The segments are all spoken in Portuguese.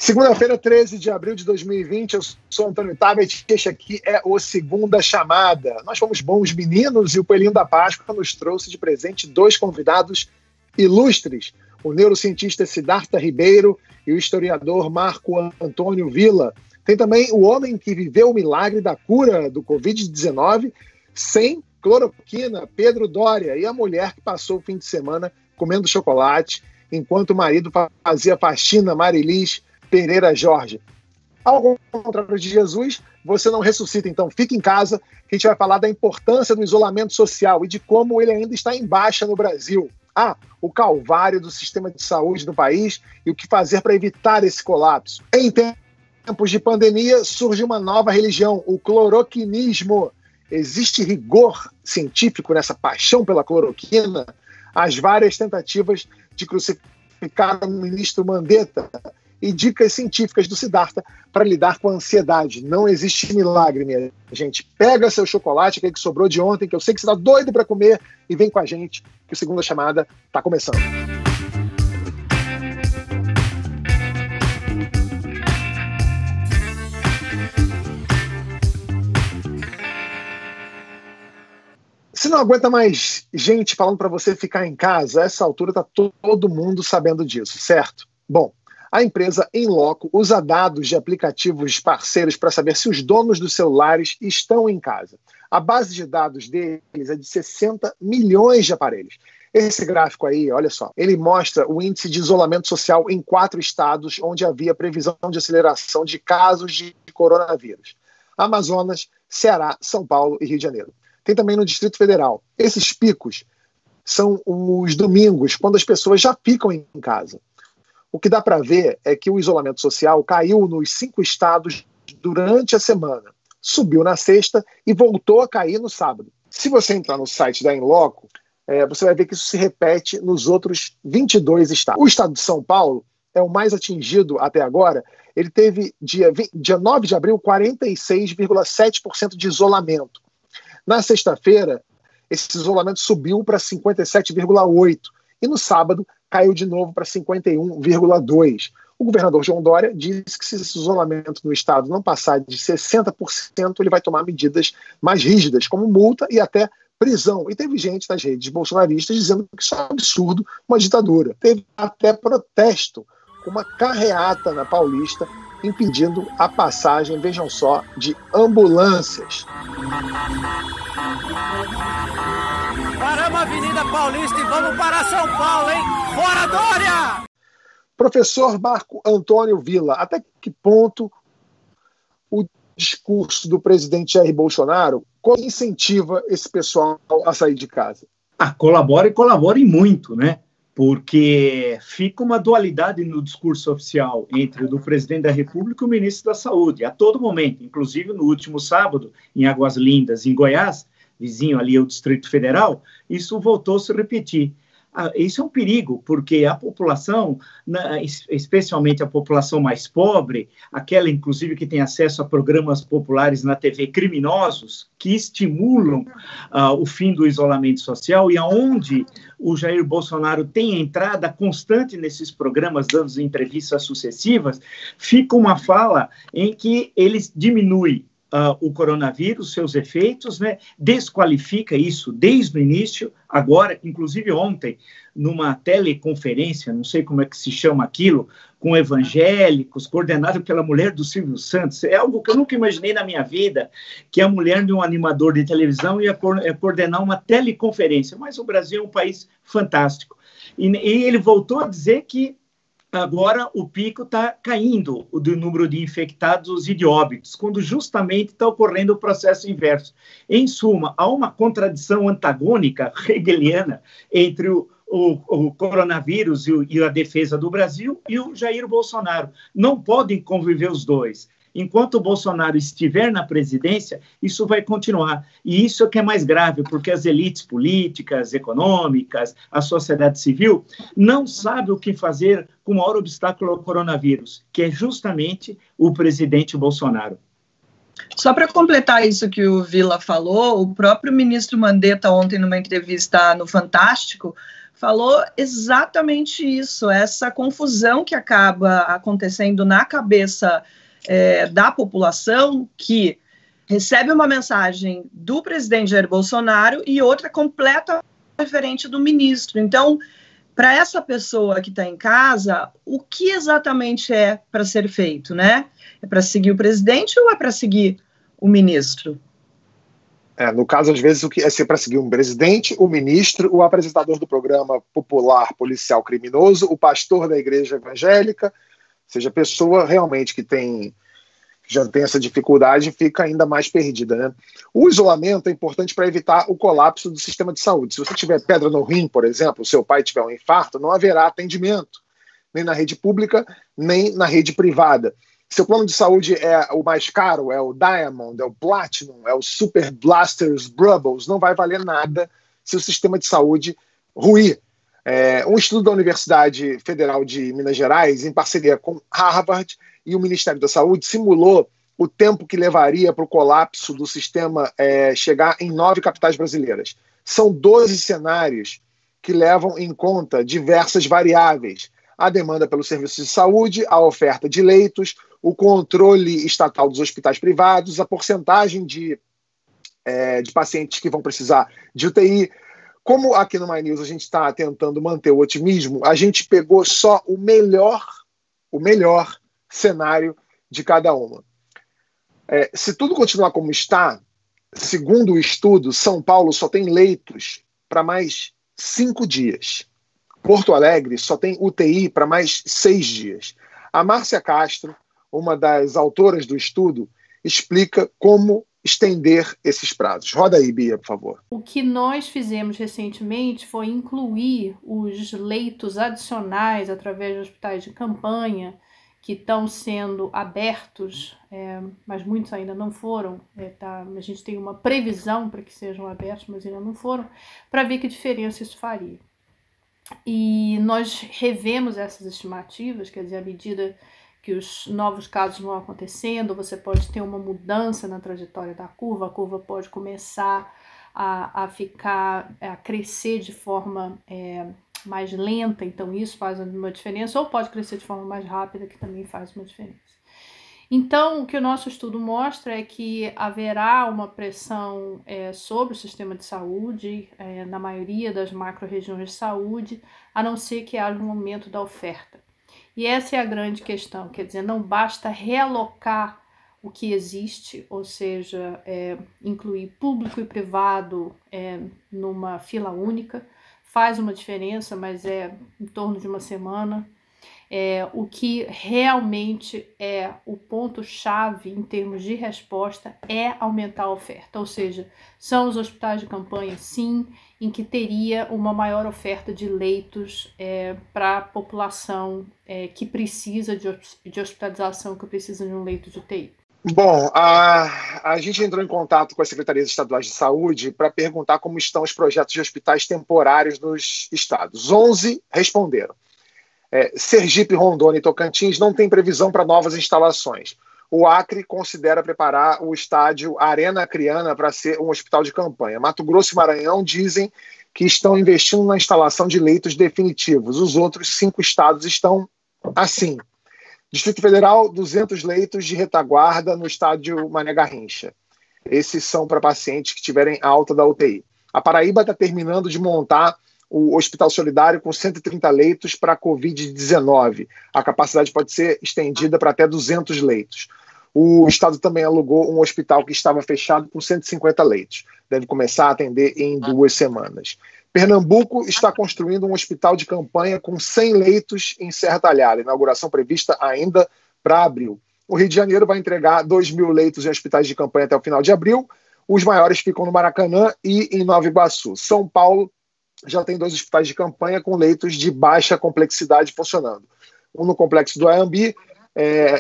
Segunda-feira, 13 de abril de 2020, eu sou Antônio Tabet e este aqui é o Segunda Chamada. Nós fomos bons meninos e o Coelhinho da Páscoa nos trouxe de presente dois convidados ilustres, o neurocientista Siddhartha Ribeiro e o historiador Marco Antônio Villa. Tem também o homem que viveu o milagre da cura do Covid-19 sem cloroquina, Pedro Doria, e a mulher que passou o fim de semana comendo chocolate enquanto o marido fazia faxina, Marilis Pereira Jorge. Ao contrário de Jesus, você não ressuscita, então fique em casa, que a gente vai falar da importância do isolamento social e de como ele ainda está em baixa no Brasil. O calvário do sistema de saúde do país e o que fazer para evitar esse colapso. Em tempos de pandemia, surge uma nova religião, o cloroquinismo. Existe rigor científico nessa paixão pela cloroquina? As várias tentativas de crucificar o ministro Mandetta e dicas científicas do Siddhartha para lidar com a ansiedade. Não existe milagre, minha gente. Pega seu chocolate, aquele que sobrou de ontem, que eu sei que você está doido para comer, e vem com a gente, que o Segunda Chamada está começando. Se não aguenta mais gente falando para você ficar em casa, a essa altura está todo mundo sabendo disso, certo? Bom, a empresa In Loco usa dados de aplicativos parceiros para saber se os donos dos celulares estão em casa. A base de dados deles é de 60 milhões de aparelhos. Esse gráfico aí, olha só, ele mostra o índice de isolamento social em 4 estados onde havia previsão de aceleração de casos de coronavírus: Amazonas, Ceará, São Paulo e Rio de Janeiro. Tem também no Distrito Federal. Esses picos são os domingos, quando as pessoas já ficam em casa. O que dá para ver é que o isolamento social caiu nos 5 estados durante a semana, subiu na sexta e voltou a cair no sábado. Se você entrar no site da In Loco, você vai ver que isso se repete nos outros 22 estados. O estado de São Paulo é o mais atingido até agora. Ele teve, dia 9 de abril, 46,7% de isolamento. Na sexta-feira, esse isolamento subiu para 57,8%. E no sábado, caiu de novo para 51,2%. O governador João Doria disse que se esse isolamento no estado não passar de 60%, ele vai tomar medidas mais rígidas, como multa e até prisão. E teve gente nas redes bolsonaristas dizendo que isso é um absurdo, uma ditadura. Teve até protesto, uma carreata na Paulista, impedindo a passagem, vejam só, de ambulâncias. Paramos a Avenida Paulista e vamos para São Paulo, hein? Fora Doria! Professor Marco Antônio Villa, até que ponto o discurso do presidente Jair Bolsonaro incentiva esse pessoal a sair de casa? Colabora e muito, né? Porque fica uma dualidade no discurso oficial entre o do presidente da República e o ministro da Saúde, a todo momento. Inclusive, no último sábado, em Águas Lindas, em Goiás, vizinho ali ao Distrito Federal, isso voltou a se repetir. Isso é um perigo, porque a população, especialmente a população mais pobre, aquela, inclusive, que tem acesso a programas populares na TV criminosos, que estimulam o fim do isolamento social, e aonde o Jair Bolsonaro tem entrada constante nesses programas, dando entrevistas sucessivas, fica uma fala em que ele diminui o coronavírus, seus efeitos, né? Desqualifica isso desde o início. Agora, inclusive ontem, numa teleconferência, não sei como é que se chama aquilo, com evangélicos, coordenado pela mulher do Silvio Santos, é algo que eu nunca imaginei na minha vida, que a mulher de um animador de televisão ia coordenar uma teleconferência, mas o Brasil é um país fantástico. E ele voltou a dizer que agora o pico está caindo do número de infectados e de óbitos, quando justamente está ocorrendo o processo inverso. Em suma, há uma contradição antagônica, hegeliana, entre o coronavírus e a defesa do Brasil e o Jair Bolsonaro. Não podem conviver os dois. Enquanto o Bolsonaro estiver na presidência, isso vai continuar. E isso é o que é mais grave, porque as elites políticas, econômicas, a sociedade civil, não sabem o que fazer com o maior obstáculo ao coronavírus, que é justamente o presidente Bolsonaro. Só para completar isso que o Villa falou, o próprio ministro Mandetta, ontem, numa entrevista no Fantástico, falou exatamente isso, essa confusão que acaba acontecendo na cabeça da população, que recebe uma mensagem do presidente Jair Bolsonaro e outra completamente diferente do ministro. Então, para essa pessoa que está em casa, o que exatamente é para ser feito, né? É para seguir o presidente ou é para seguir o ministro? No caso, às vezes, o que é ser para seguir um presidente, o ministro, o apresentador do programa popular policial criminoso, o pastor da igreja evangélica, ou seja, a pessoa realmente que já tem essa dificuldade, fica ainda mais perdida, né? O isolamento é importante para evitar o colapso do sistema de saúde. Se você tiver pedra no rim, por exemplo, o seu pai tiver um infarto, não haverá atendimento, nem na rede pública, nem na rede privada. Seu plano de saúde é o mais caro, é o Diamond, é o Platinum, é o Super Blasters Brubbles, não vai valer nada se o sistema de saúde ruir. Um estudo da Universidade Federal de Minas Gerais, em parceria com Harvard e o Ministério da Saúde, simulou o tempo que levaria para o colapso do sistema chegar em 9 capitais brasileiras. São 12 cenários que levam em conta diversas variáveis: a demanda pelos serviços de saúde, a oferta de leitos, o controle estatal dos hospitais privados, a porcentagem de pacientes que vão precisar de UTI. Como aqui no My News a gente está tentando manter o otimismo, a gente pegou só o melhor cenário de cada uma. Se tudo continuar como está, segundo o estudo, São Paulo só tem leitos para mais 5 dias. Porto Alegre só tem UTI para mais 6 dias. A Márcia Castro, uma das autoras do estudo, explica como estender esses prazos. Roda aí, Bia, por favor. O que nós fizemos recentemente foi incluir os leitos adicionais através de hospitais de campanha que estão sendo abertos, mas muitos ainda não foram. A gente tem uma previsão para que sejam abertos, mas ainda não foram, para ver que diferença isso faria. E nós revemos essas estimativas, quer dizer, à medida que os novos casos vão acontecendo, você pode ter uma mudança na trajetória da curva, a curva pode começar a crescer de forma mais lenta, então isso faz uma diferença, ou pode crescer de forma mais rápida, que também faz uma diferença. Então, o que o nosso estudo mostra é que haverá uma pressão sobre o sistema de saúde, na maioria das macro-regiões de saúde, a não ser que haja um aumento da oferta. E essa é a grande questão, quer dizer, não basta realocar o que existe, ou seja, incluir público e privado numa fila única, faz uma diferença, mas é em torno de uma semana. O que realmente é o ponto-chave em termos de resposta é aumentar a oferta, ou seja, são os hospitais de campanha, sim, em que teria uma maior oferta de leitos para a população que precisa de hospitalização, que precisa de um leito de UTI. Bom, a gente entrou em contato com as secretarias estaduais de saúde para perguntar como estão os projetos de hospitais temporários nos estados. 11 responderam. Sergipe, Rondônia e Tocantins não têm previsão para novas instalações. O Acre considera preparar o estádio Arena Acreana para ser um hospital de campanha. Mato Grosso e Maranhão dizem que estão investindo na instalação de leitos definitivos. Os outros 5 estados estão assim. Distrito Federal, 200 leitos de retaguarda no estádio Mané Garrincha. Esses são para pacientes que tiverem alta da UTI. A Paraíba está terminando de montar o Hospital Solidário com 130 leitos para a Covid-19. A capacidade pode ser estendida para até 200 leitos. O Estado também alugou um hospital que estava fechado com 150 leitos. Deve começar a atender em 2 semanas. Pernambuco está construindo um hospital de campanha com 100 leitos em Serra Talhada. Inauguração prevista ainda para abril. O Rio de Janeiro vai entregar 2.000 leitos em hospitais de campanha até o final de abril. Os maiores ficam no Maracanã e em Nova Iguaçu. São Paulo já tem 2 hospitais de campanha com leitos de baixa complexidade funcionando. Um no Complexo do Anhembi.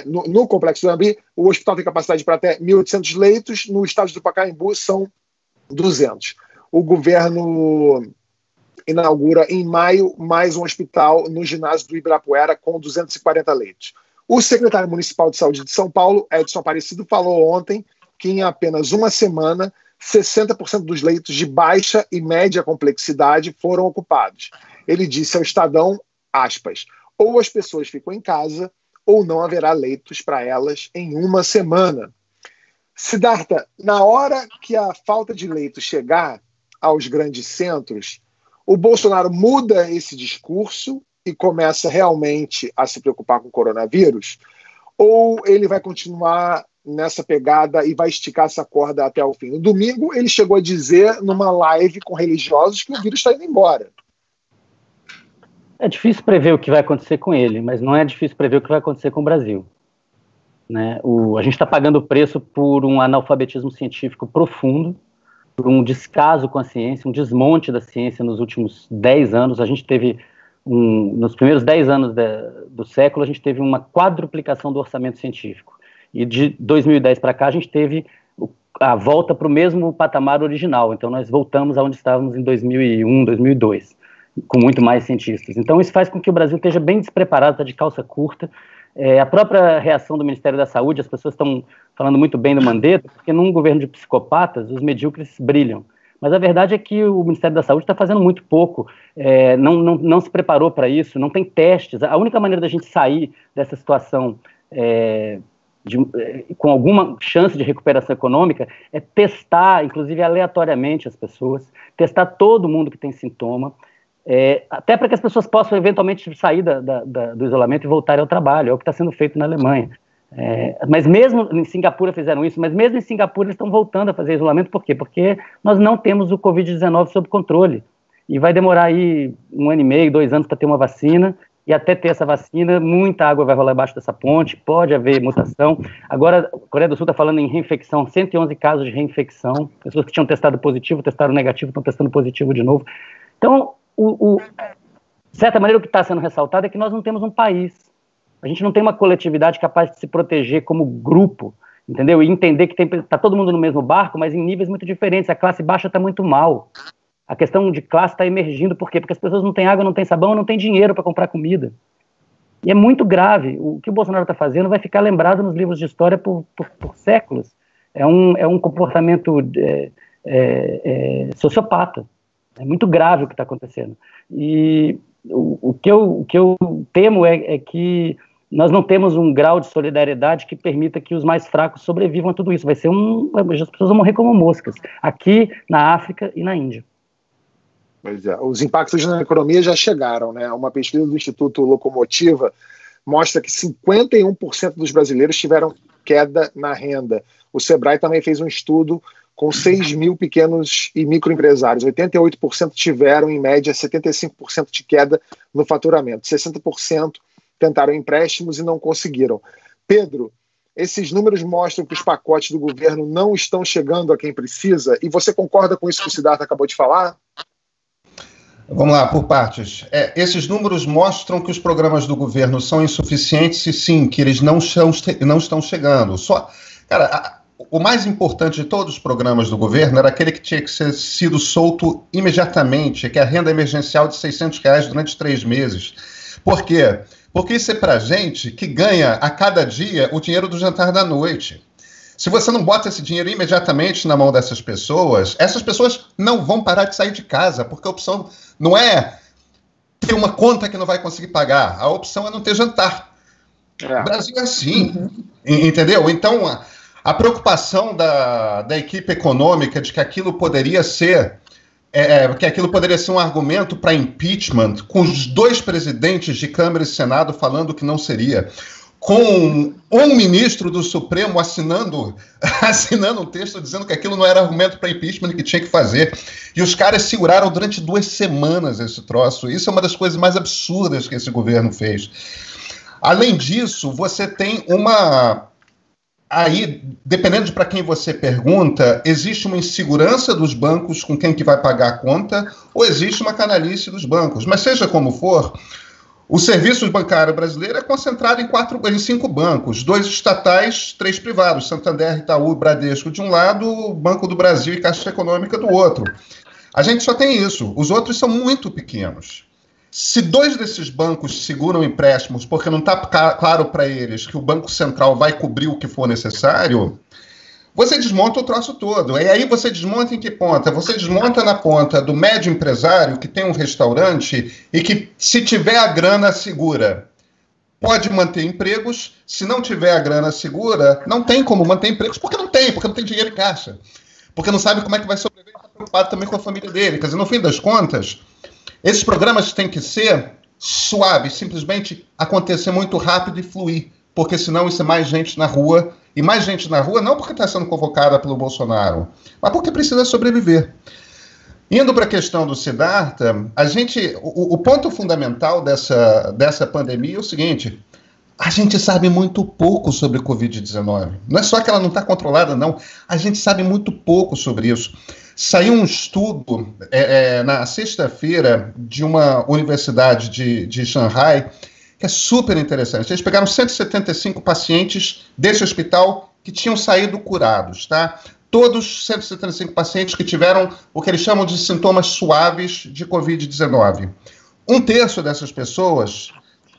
No Complexo do Anhembi, o hospital tem capacidade para até 1.800 leitos. No estádio do Pacaembu, são 200. O governo inaugura em maio mais um hospital no ginásio do Ibirapuera com 240 leitos. O secretário municipal de saúde de São Paulo, Edson Aparecido, falou ontem que em apenas uma semana 60% dos leitos de baixa e média complexidade foram ocupados. Ele disse ao Estadão, aspas, ou as pessoas ficam em casa ou não haverá leitos para elas em uma semana. Siddhartha, na hora que a falta de leitos chegar aos grandes centros, o Bolsonaro muda esse discurso e começa realmente a se preocupar com o coronavírus? Ou ele vai continuar nessa pegada e vai esticar essa corda até o fim? No domingo, ele chegou a dizer, numa live com religiosos, que o vírus está indo embora. É difícil prever o que vai acontecer com ele, mas não é difícil prever o que vai acontecer com o Brasil. Né? A gente está pagando o preço por um analfabetismo científico profundo, por um descaso com a ciência, um desmonte da ciência nos últimos 10 anos. A gente teve, nos primeiros 10 anos do século, a gente teve uma quadruplicação do orçamento científico. E de 2010 para cá, a gente teve a volta para o mesmo patamar original. Então, nós voltamos aonde estávamos em 2001, 2002, com muito mais cientistas. Então, isso faz com que o Brasil esteja bem despreparado, está de calça curta. A própria reação do Ministério da Saúde, as pessoas estão falando muito bem do Mandetta, porque num governo de psicopatas, os medíocres brilham. Mas a verdade é que o Ministério da Saúde está fazendo muito pouco, não se preparou para isso, não tem testes. A única maneira da gente sair dessa situação com alguma chance de recuperação econômica é testar, inclusive aleatoriamente, as pessoas, testar todo mundo que tem sintoma, até para que as pessoas possam eventualmente sair do isolamento e voltarem ao trabalho. É o que está sendo feito na Alemanha. Mas mesmo em Singapura fizeram isso, mas mesmo em Singapura eles estão voltando a fazer isolamento. Por quê? Porque nós não temos o Covid-19 sob controle. E vai demorar aí 1 ano e meio, 2 anos para ter uma vacina, e até ter essa vacina, muita água vai rolar abaixo dessa ponte, pode haver mutação. Agora, a Coreia do Sul está falando em reinfecção, 111 casos de reinfecção, pessoas que tinham testado positivo, testaram negativo, estão testando positivo de novo. Então, de certa maneira, o que está sendo ressaltado é que nós não temos um país. A gente não tem uma coletividade capaz de se proteger como grupo, entendeu? E entender que está todo mundo no mesmo barco, mas em níveis muito diferentes. A classe baixa está muito mal. A questão de classe está emergindo. Por quê? Porque as pessoas não têm água, não têm sabão, não têm dinheiro para comprar comida. E é muito grave. O que o Bolsonaro está fazendo vai ficar lembrado nos livros de história por séculos. É um comportamento sociopata. É muito grave o que está acontecendo. E o que eu temo é que nós não temos um grau de solidariedade que permita que os mais fracos sobrevivam a tudo isso. As pessoas vão morrer como moscas, aqui, na África e na Índia. Pois é, os impactos na economia já chegaram, né? Uma pesquisa do Instituto Locomotiva mostra que 51% dos brasileiros tiveram queda na renda. O Sebrae também fez um estudo com 6 mil pequenos e microempresários. 88% tiveram, em média, 75% de queda no faturamento. 60% tentaram empréstimos e não conseguiram. Pedro, esses números mostram que os pacotes do governo não estão chegando a quem precisa, e você concorda com isso que o Siddhartha acabou de falar? Vamos lá, por partes. Esses números mostram que os programas do governo são insuficientes e sim, que eles não estão chegando. O mais importante de todos os programas do governo era aquele que tinha que ser sido solto imediatamente, que é a renda emergencial de R$600 durante 3 meses. Por quê? Porque isso é para gente que ganha a cada dia o dinheiro do jantar da noite. Se você não bota esse dinheiro imediatamente na mão dessas pessoas, essas pessoas não vão parar de sair de casa, porque a opção não é ter uma conta que não vai conseguir pagar, a opção é não ter jantar. O Brasil é assim, entendeu? Então, a preocupação da equipe econômica de que aquilo poderia ser um argumento para impeachment, com os 2 presidentes de Câmara e Senado falando que não seria, com um ministro do Supremo assinando um texto dizendo que aquilo não era argumento para impeachment, que tinha que fazer. E os caras seguraram durante 2 semanas esse troço. Isso é uma das coisas mais absurdas que esse governo fez. Além disso, você tem aí, dependendo de para quem você pergunta, existe uma insegurança dos bancos com quem que vai pagar a conta, ou existe uma canalice dos bancos. Mas seja como for, o serviço bancário brasileiro é concentrado em 5 bancos, 2 estatais, 3 privados, Santander, Itaú e Bradesco de um lado, Banco do Brasil e Caixa Econômica do outro. A gente só tem isso, os outros são muito pequenos. Se 2 desses bancos seguram empréstimos porque não está claro para eles que o Banco Central vai cobrir o que for necessário, você desmonta o troço todo. E aí você desmonta em que ponta? Você desmonta na ponta do médio empresário que tem um restaurante e que, se tiver a grana segura, pode manter empregos. Se não tiver a grana segura, não tem como manter empregos, porque não tem dinheiro em caixa. Porque não sabe como é que vai sobreviver, está preocupado também com a família dele. Quer dizer, no fim das contas, esses programas têm que ser suaves, simplesmente acontecer muito rápido e fluir, porque senão isso é mais gente na rua, e mais gente na rua não porque está sendo convocada pelo Bolsonaro, mas porque precisa sobreviver. Indo para a questão do Siddhartha, o ponto fundamental dessa pandemia é o seguinte: a gente sabe muito pouco sobre Covid-19. Não é só que ela não está controlada, não. A gente sabe muito pouco sobre isso. Saiu um estudo na sexta-feira de uma universidade de Xangai, que é super interessante. Eles pegaram 175 pacientes desse hospital que tinham saído curados, tá? Todos 175 pacientes que tiveram o que eles chamam de sintomas suaves de Covid-19. Um terço dessas pessoas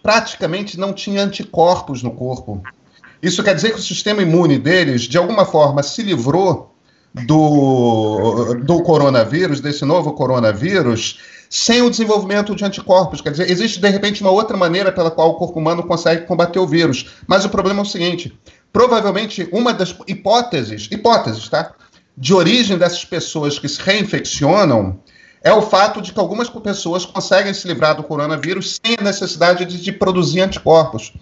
praticamente não tinha anticorpos no corpo. Isso quer dizer que o sistema imune deles, de alguma forma, se livrou do coronavírus, desse novo coronavírus, sem o desenvolvimento de anticorpos. Quer dizer, existe, de repente, uma outra maneira pela qual o corpo humano consegue combater o vírus. Mas o problema é o seguinte: provavelmente uma das hipóteses, tá, de origem dessas pessoas que se reinfeccionam é o fato de que algumas pessoas conseguem se livrar do coronavírus sem a necessidade de produzir anticorpos.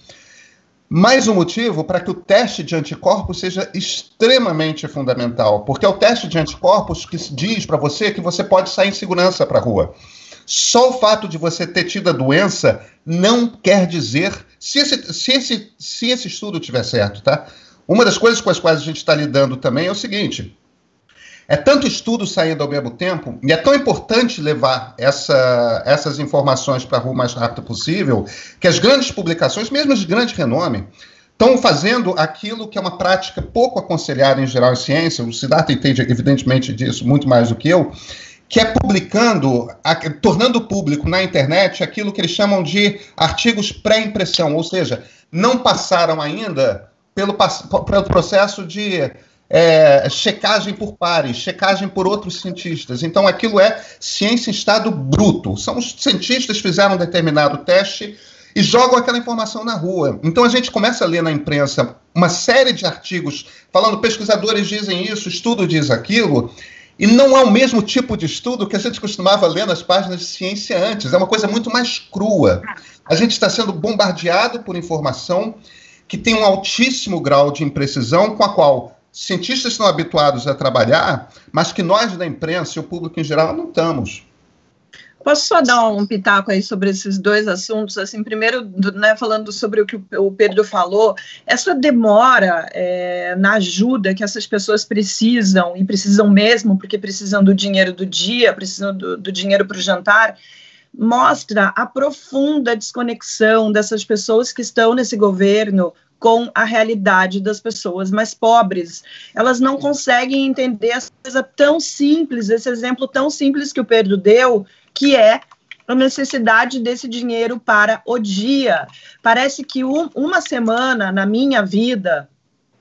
Mais um motivo para que o teste de anticorpos seja extremamente fundamental, porque é o teste de anticorpos que diz para você que você pode sair em segurança para a rua. Só o fato de você ter tido a doença não quer dizer, se esse estudo tiver certo, tá? Uma das coisas com as quais a gente está lidando também é o seguinte: é tanto estudo saindo ao mesmo tempo, e é tão importante levar essas informações para a rua o mais rápido possível, que as grandes publicações, mesmo as de grande renome, estão fazendo aquilo que é uma prática pouco aconselhada em geral em ciência. O Siddhartha entende evidentemente disso muito mais do que eu, que é publicando, tornando público na internet aquilo que eles chamam de artigos pré-impressão, ou seja, não passaram ainda pelo processo de checagem por pares, checagem por outros cientistas. Então aquilo é ciência em estado bruto. São os cientistas que fizeram um determinado teste e jogam aquela informação na rua. Então a gente começa a ler na imprensa uma série de artigos falando pesquisadores dizem isso, estudo diz aquilo, e não é o mesmo tipo de estudo que a gente costumava ler nas páginas de ciência antes. É uma coisa muito mais crua. A gente está sendo bombardeado por informação que tem um altíssimo grau de imprecisão, com a qual cientistas estão habituados a trabalhar, mas que nós da imprensa e o público em geral não estamos. Posso só dar um pitaco aí sobre esses dois assuntos? Assim, primeiro, né, falando sobre o que o Pedro falou, essa demora na ajuda que essas pessoas precisam, e precisam mesmo, porque precisam do dinheiro do dia, precisam do dinheiro para o jantar, mostra a profunda desconexão dessas pessoas que estão nesse governo com a realidade das pessoas mais pobres. Elas não conseguem entender essa coisa tão simples, esse exemplo tão simples que o Pedro deu, que é a necessidade desse dinheiro para o dia. Parece que uma semana na minha vida,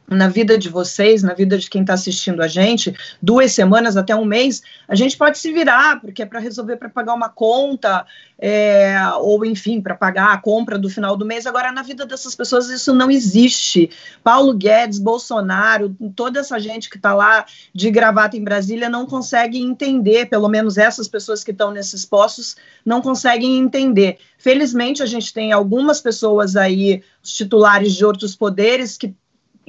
na vida de vocês, na vida de quem está assistindo a gente, 2 semanas até um mês, a gente pode se virar, porque é para resolver, para pagar uma conta, ou enfim, para pagar a compra do final do mês. Agora, na vida dessas pessoas isso não existe. Paulo Guedes, Bolsonaro, toda essa gente que está lá de gravata em Brasília não consegue entender, pelo menos essas pessoas que estão nesses postos não conseguem entender. Felizmente, a gente tem algumas pessoas aí, os titulares de outros poderes, que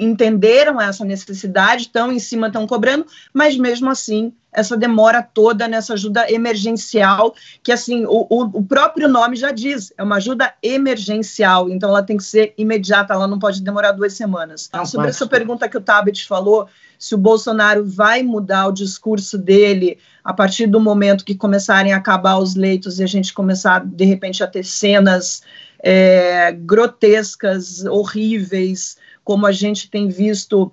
entenderam essa necessidade, estão em cima, estão cobrando, mas mesmo assim, essa demora toda nessa ajuda emergencial, que assim, o próprio nome já diz, é uma ajuda emergencial, então ela tem que ser imediata, ela não pode demorar 2 semanas. Sobre essa pergunta que o Tabet falou, se o Bolsonaro vai mudar o discurso dele a partir do momento que começarem a acabar os leitos e a gente começar, de repente, a ter cenas grotescas, horríveis, como a gente tem visto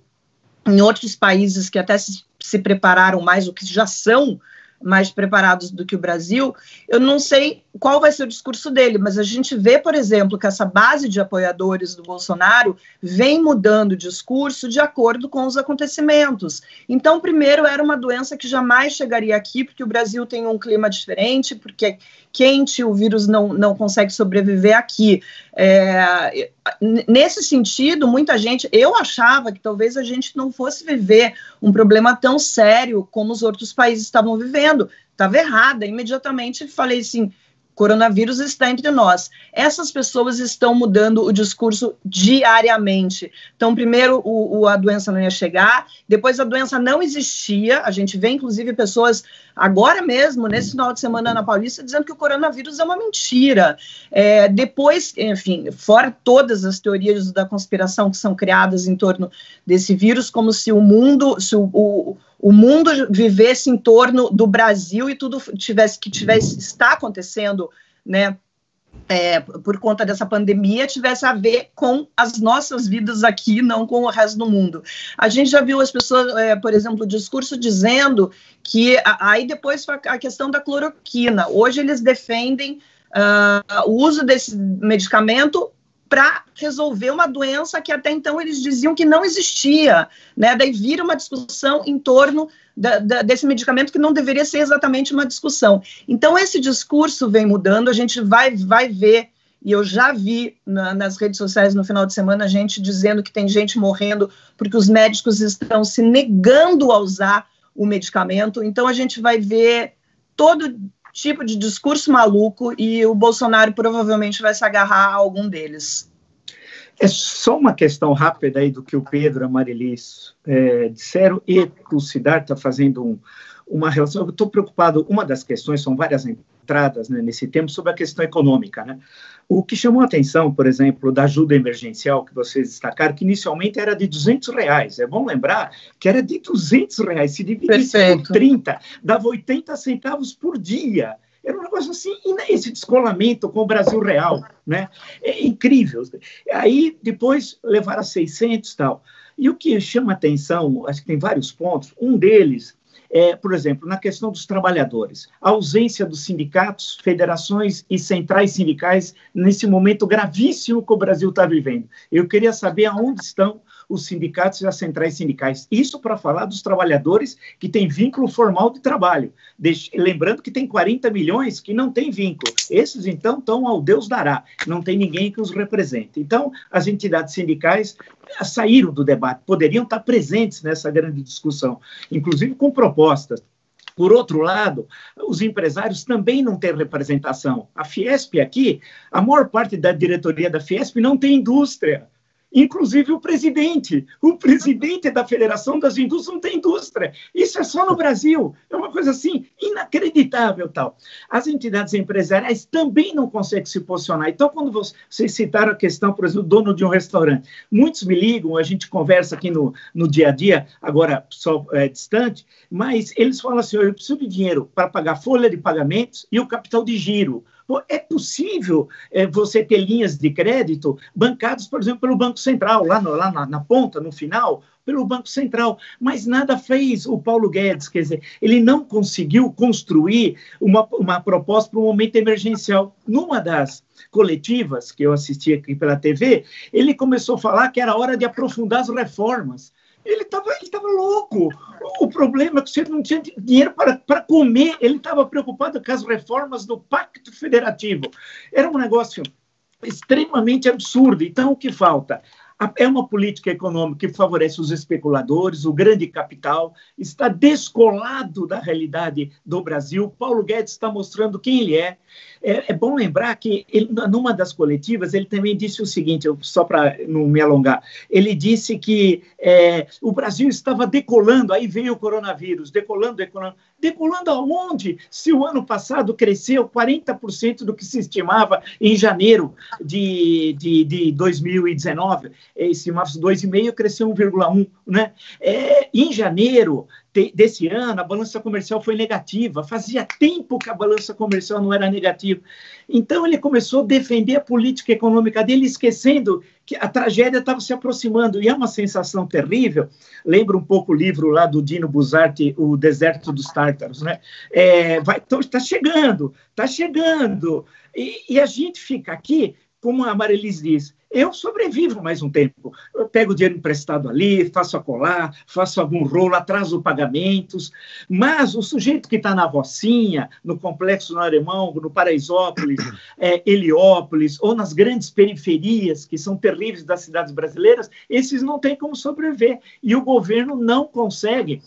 em outros países que até se prepararam mais, o que já são mais preparados do que o Brasil, eu não sei qual vai ser o discurso dele, mas a gente vê, por exemplo, que essa base de apoiadores do Bolsonaro vem mudando o discurso de acordo com os acontecimentos. Então, primeiro, era uma doença que jamais chegaria aqui, porque o Brasil tem um clima diferente, porque é quente, o vírus não consegue sobreviver aqui. Nesse sentido, muita gente, eu achava que talvez a gente não fosse viver um problema tão sério como os outros países estavam vivendo. Estava errada, imediatamente falei assim, coronavírus está entre nós. Essas pessoas estão mudando o discurso diariamente. Então, primeiro, a doença não ia chegar, depois a doença não existia, a gente vê, inclusive, pessoas, agora mesmo, nesse final de semana na Paulista, dizendo que o coronavírus é uma mentira. Depois, enfim, fora todas as teorias da conspiração que são criadas em torno desse vírus, como se o mundo vivesse em torno do Brasil e tudo está acontecendo, né, por conta dessa pandemia, tivesse a ver com as nossas vidas aqui, não com o resto do mundo. A gente já viu as pessoas, por exemplo, o discurso dizendo que, aí depois foi a questão da cloroquina. Hoje eles defendem o uso desse medicamento para resolver uma doença que até então eles diziam que não existia, né? Daí vira uma discussão em torno desse medicamento que não deveria ser exatamente uma discussão. Então esse discurso vem mudando, a gente vai ver, e eu já vi nas redes sociais no final de semana gente dizendo que tem gente morrendo porque os médicos estão se negando a usar o medicamento. Então a gente vai ver todo tipo de discurso maluco e o Bolsonaro provavelmente vai se agarrar a algum deles. É só uma questão rápida aí do que o Pedro e a Marilis disseram, e o Siddhartha está fazendo uma relação. Eu estou preocupado, uma das questões, são várias entradas, né, nesse tema, sobre a questão econômica, né? O que chamou a atenção, por exemplo, da ajuda emergencial que vocês destacaram, que inicialmente era de R$200. É bom lembrar que era de R$200. Se dividisse por 30, dava 80 centavos por dia. Era um negócio assim, esse descolamento com o Brasil real, né? É incrível. Aí, depois, levaram a 600 e tal. E o que chama a atenção, acho que tem vários pontos, um deles por exemplo, na questão dos trabalhadores, a ausência dos sindicatos, federações e centrais sindicais nesse momento gravíssimo que o Brasil está vivendo. Eu queria saber aonde estão os sindicatos e as centrais sindicais. Isso para falar dos trabalhadores que têm vínculo formal de trabalho. Lembrando que tem 40 milhões que não têm vínculo. Esses, então, estão ao Deus dará. Não tem ninguém que os represente. Então, as entidades sindicais saíram do debate, poderiam estar presentes nessa grande discussão, inclusive com propostas. Por outro lado, os empresários também não têm representação. A Fiesp aqui, a maior parte da diretoria da Fiesp não tem indústria. Inclusive o presidente da Federação das Indústrias não tem indústria. Isso é só no Brasil. É uma coisa assim, inacreditável tal. As entidades empresariais também não conseguem se posicionar. Então, quando vocês citaram a questão, por exemplo, do dono de um restaurante, muitos me ligam, a gente conversa aqui no dia a dia, agora só distante, mas eles falam assim, eu preciso de dinheiro para pagar folha de pagamentos e o capital de giro. É possível você ter linhas de crédito bancadas, por exemplo, pelo Banco Central, lá na ponta, no final, pelo Banco Central, mas nada fez o Paulo Guedes, quer dizer, ele não conseguiu construir uma proposta para um momento emergencial. Numa das coletivas que eu assisti aqui pela TV, ele começou a falar que era hora de aprofundar as reformas. Ele estava louco. O problema é que você não tinha dinheiro para comer. Ele estava preocupado com as reformas do Pacto Federativo. Era um negócio extremamente absurdo. Então, o que falta? É uma política econômica que favorece os especuladores, o grande capital, está descolado da realidade do Brasil. Paulo Guedes está mostrando quem ele é. É bom lembrar que, numa das coletivas, ele também disse o seguinte, só para não me alongar, ele disse que o Brasil estava decolando, aí veio o coronavírus, decolando. Decolando aonde? Se o ano passado cresceu 40% do que se estimava em janeiro de 2019, estimava-se 2,5%, cresceu 1,1%, né? Em janeiro, desse ano, a balança comercial foi negativa. Fazia tempo que a balança comercial não era negativa. Então, ele começou a defender a política econômica dele, esquecendo que a tragédia estava se aproximando. E é uma sensação terrível. Lembra um pouco o livro lá do Dino Buzzati, O Deserto dos Tártaros, né? Então, está chegando. E a gente fica aqui, como a Marilise diz, eu sobrevivo mais um tempo. Eu pego o dinheiro emprestado ali, faço a colar, faço algum rolo, atraso pagamentos, mas o sujeito que está na Rocinha, no Complexo no Alemão, no Paraisópolis, Heliópolis, ou nas grandes periferias, que são terríveis das cidades brasileiras, esses não têm como sobreviver. E o governo não consegue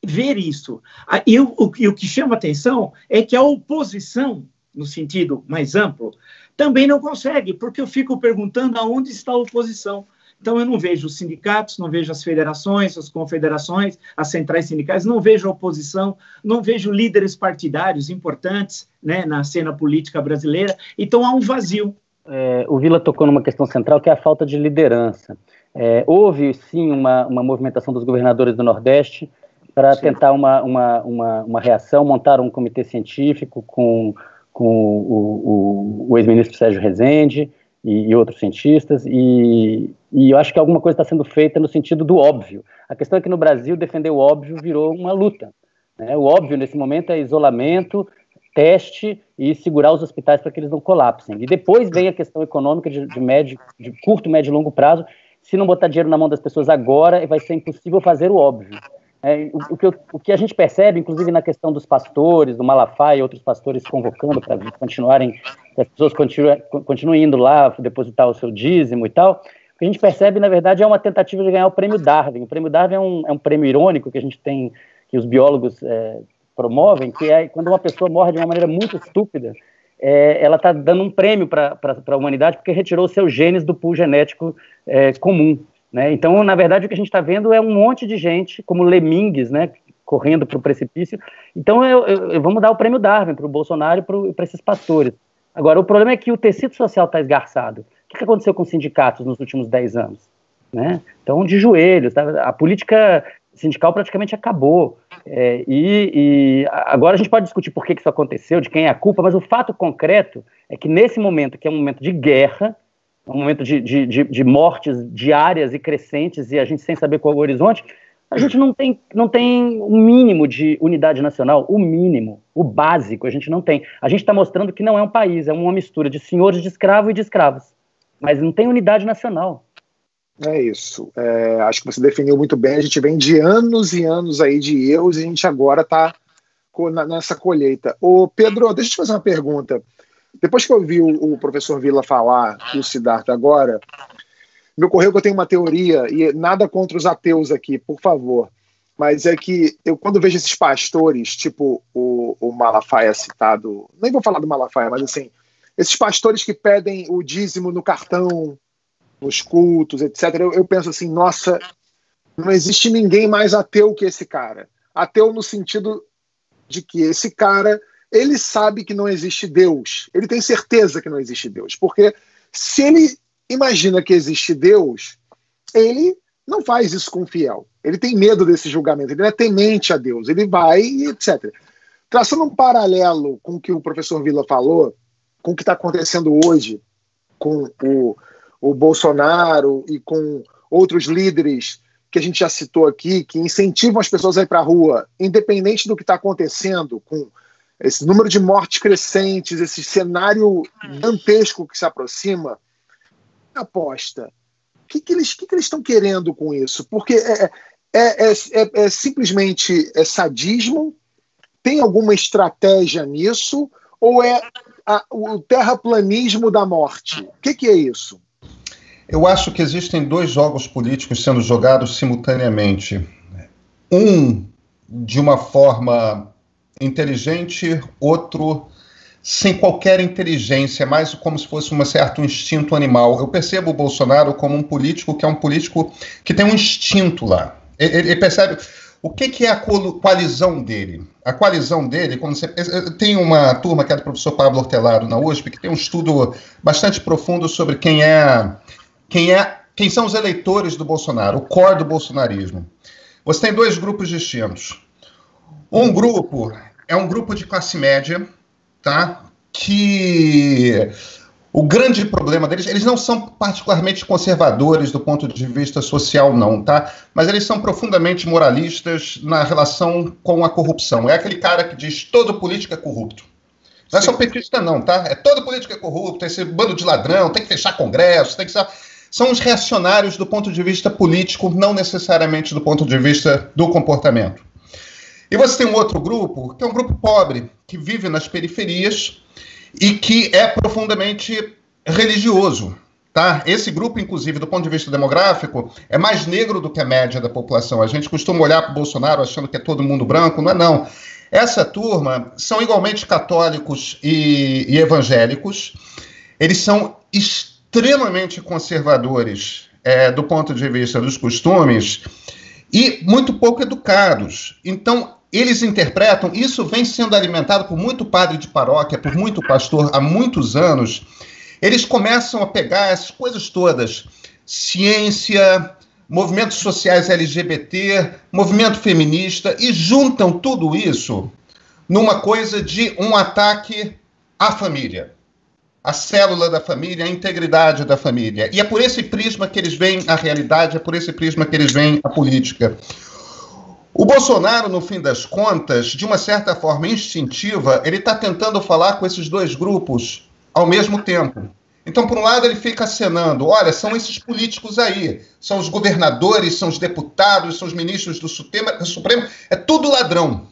ver isso. E o que chama atenção é que a oposição, no sentido mais amplo, também não consegue, porque eu fico perguntando aonde está a oposição. Então, eu não vejo os sindicatos, não vejo as federações, as confederações, as centrais sindicais, não vejo a oposição, não vejo líderes partidários importantes, né, na cena política brasileira. Então, há um vazio. O Vila tocou numa questão central, que é a falta de liderança. Houve, sim, uma movimentação dos governadores do Nordeste para tentar uma reação, montar um comitê científico com o ex-ministro Sérgio Rezende e outros cientistas, e eu acho que alguma coisa está sendo feita no sentido do óbvio. A questão é que no Brasil defender o óbvio virou uma luta, né? O óbvio nesse momento é isolamento, teste e segurar os hospitais para que eles não colapsem. E depois vem a questão econômica de curto, médio e longo prazo. Se não botar dinheiro na mão das pessoas agora, vai ser impossível fazer o óbvio. O que a gente percebe, inclusive na questão dos pastores, do Malafaia e outros pastores convocando para continuarem, que as pessoas continuem indo lá depositar o seu dízimo e tal, o que a gente percebe, na verdade, é uma tentativa de ganhar o prêmio Darwin. O prêmio Darwin é um prêmio irônico que a gente tem, que os biólogos promovem, que é quando uma pessoa morre de uma maneira muito estúpida, ela está dando um prêmio para a humanidade porque retirou os seus genes do pool genético comum. Né? Então, na verdade, o que a gente está vendo é um monte de gente, como lemingues, né, correndo para o precipício. Então, vamos dar o prêmio Darwin para o Bolsonaro e para esses pastores. Agora, o problema é que o tecido social está esgarçado. O que aconteceu com os sindicatos nos últimos 10 anos? Né? Então, de joelhos, tá? A política sindical praticamente acabou. E agora a gente pode discutir por que isso aconteceu, de quem é a culpa, mas o fato concreto é que nesse momento, que é um momento de guerra, um momento de mortes diárias e crescentes, e a gente sem saber qual é o horizonte, a gente não tem um mínimo de unidade nacional, o mínimo, o básico, a gente não tem. A gente está mostrando que não é um país, é uma mistura de senhores de escravo e de escravos, mas não tem unidade nacional. É isso. Acho que você definiu muito bem. A gente vem de anos e anos aí de erros e a gente agora está nessa colheita. Ô, Pedro, deixa eu te fazer uma pergunta. Depois que eu vi o professor Vila falar e o Siddhartha agora, me ocorreu que eu tenho uma teoria, e nada contra os ateus aqui, por favor, mas é que eu, quando vejo esses pastores, tipo o Malafaia citado, nem vou falar do Malafaia, mas assim, esses pastores que pedem o dízimo no cartão, nos cultos, etc., eu penso assim, nossa, não existe ninguém mais ateu que esse cara. Ateu no sentido de que esse cara, ele sabe que não existe Deus. Ele tem certeza que não existe Deus. Porque se ele imagina que existe Deus, ele não faz isso com fiel. Ele tem medo desse julgamento. Ele é temente a Deus. Ele vai e etc. Traçando um paralelo com o que o professor Vila falou, com o que está acontecendo hoje, com o Bolsonaro e com outros líderes que a gente já citou aqui, que incentivam as pessoas a ir para a rua, independente do que está acontecendo, com esse número de mortes crescentes, esse cenário dantesco que se aproxima, aposta. O que eles estão querendo com isso? Porque é simplesmente sadismo? Tem alguma estratégia nisso? Ou é o terraplanismo da morte? O que é isso? Eu acho que existem dois jogos políticos sendo jogados simultaneamente. Um de uma forma inteligente, outro sem qualquer inteligência, mais como se fosse um certo instinto animal. Eu percebo o Bolsonaro como um político que é um político que tem um instinto lá. Ele percebe o que é a coalizão dele. A coalizão dele, como você, tem uma turma que é do professor Pablo Hortelaro na USP, que tem um estudo bastante profundo sobre quem são os eleitores do Bolsonaro, o core do bolsonarismo. você tem dois grupos distintos. Um grupo é um grupo de classe média, tá? Que o grande problema deles, eles não são particularmente conservadores do ponto de vista social, não, tá? Mas eles são profundamente moralistas na relação com a corrupção. É aquele cara que diz todo político é corrupto. Não é só petista, não, tá? É todo político é corrupto, esse bando de ladrão, tem que fechar congresso, tem que... São os reacionários do ponto de vista político, não necessariamente do ponto de vista do comportamento. E você tem um outro grupo, que é um grupo pobre, que vive nas periferias e que é profundamente religioso, tá? Esse grupo, inclusive, do ponto de vista demográfico, é mais negro do que a média da população. A gente costuma olhar para o Bolsonaro achando que é todo mundo branco, não é não. Essa turma são igualmente católicos e evangélicos, eles são extremamente conservadores do ponto de vista dos costumes e muito pouco educados. Então, eles interpretam, isso vem sendo alimentado por muito padre de paróquia, por muito pastor há muitos anos, eles começam a pegar essas coisas todas, ciência, movimentos sociais LGBT, movimento feminista, e juntam tudo isso numa coisa de um ataque à família, à célula da família, à integridade da família. E é por esse prisma que eles veem a realidade, é por esse prisma que eles veem a política. O Bolsonaro, no fim das contas, de uma certa forma instintiva, ele está tentando falar com esses dois grupos ao mesmo tempo. Então, por um lado, ele fica acenando, olha, são esses políticos aí, são os governadores, são os deputados, são os ministros do Supremo, é tudo ladrão.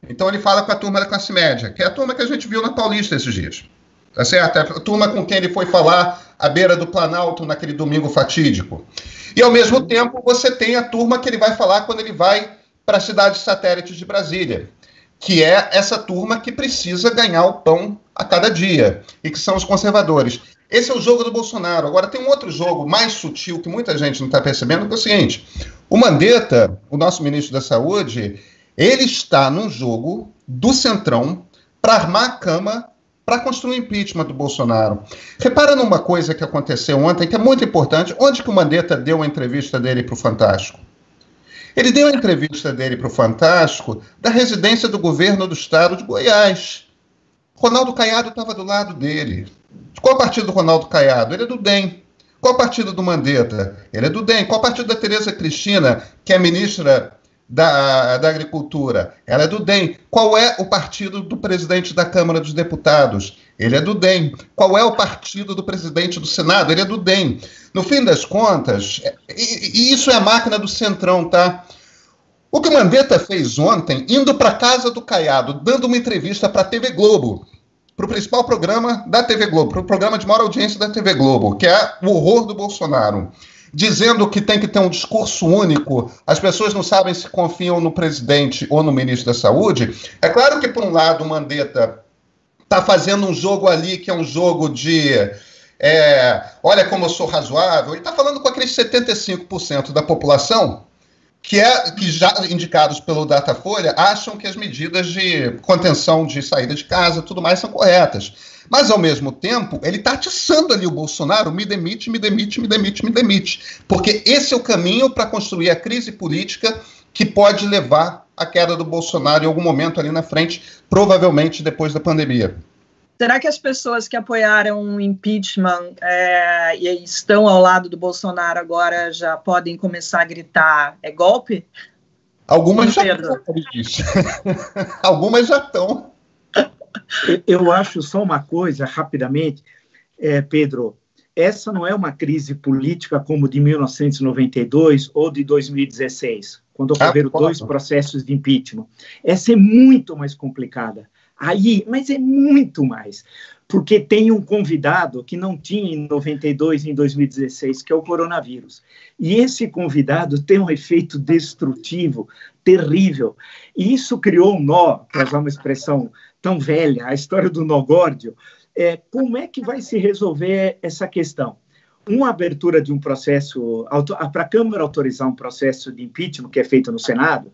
Então, ele fala com a turma da classe média, que é a turma que a gente viu na Paulista esses dias. Tá certo? É a turma com quem ele foi falar à beira do Planalto naquele domingo fatídico. E, ao mesmo tempo, você tem a turma que ele vai falar quando ele vai para as cidades satélites de Brasília, que é essa turma que precisa ganhar o pão a cada dia, e que são os conservadores. Esse é o jogo do Bolsonaro. Agora, tem um outro jogo mais sutil que muita gente não está percebendo, que é o seguinte: o Mandetta, o nosso ministro da Saúde, ele está num jogo do Centrão para armar a cama para construir o impeachment do Bolsonaro. Repara numa coisa que aconteceu ontem, que é muito importante. Onde que o Mandetta deu a entrevista dele para o Fantástico? Ele deu a entrevista dele para o Fantástico da residência do governo do estado de Goiás. Ronaldo Caiado estava do lado dele. De qual partido do Ronaldo Caiado? Ele é do DEM. Qual partido do Mandetta? Ele é do DEM. Qual partido da Tereza Cristina, que é ministra da Agricultura? Ela é do DEM. Qual é o partido do presidente da Câmara dos Deputados? Ele é do DEM. Qual é o partido do presidente do Senado? Ele é do DEM. No fim das contas, e isso é a máquina do Centrão, tá? O que o Mandetta fez ontem, indo para a casa do Caiado, dando uma entrevista para a TV Globo, para o principal programa da TV Globo, para o programa de maior audiência da TV Globo, que é o horror do Bolsonaro, dizendo que tem que ter um discurso único, as pessoas não sabem se confiam no presidente ou no ministro da Saúde. É claro que, por um lado, o Mandetta está fazendo um jogo ali que é um jogo de... olha como eu sou razoável. Ele está falando com aqueles 75% da população que já indicados pelo Datafolha acham que as medidas de contenção de saída de casa e tudo mais são corretas. Mas, ao mesmo tempo, ele está atiçando ali o Bolsonaro, me demite, me demite, me demite, me demite. Porque esse é o caminho para construir a crise política que pode levar à queda do Bolsonaro em algum momento ali na frente, provavelmente depois da pandemia. Será que as pessoas que apoiaram o impeachment e estão ao lado do Bolsonaro agora já podem começar a gritar, é golpe? Algumas já estão. Algumas já estão. Eu acho só uma coisa, rapidamente, Pedro, essa não é uma crise política como de 1992 ou de 2016, quando ocorreram dois processos de impeachment. Essa é muito mais complicada. Mas é muito mais, porque tem um convidado que não tinha em 92 e em 2016, que é o coronavírus. E esse convidado tem um efeito destrutivo, terrível. E isso criou um nó, para usar uma expressão tão velha, a história do nó górdio. Como é que vai se resolver essa questão? Uma abertura de um processo, para a Câmara autorizar um processo de impeachment que é feito no Senado,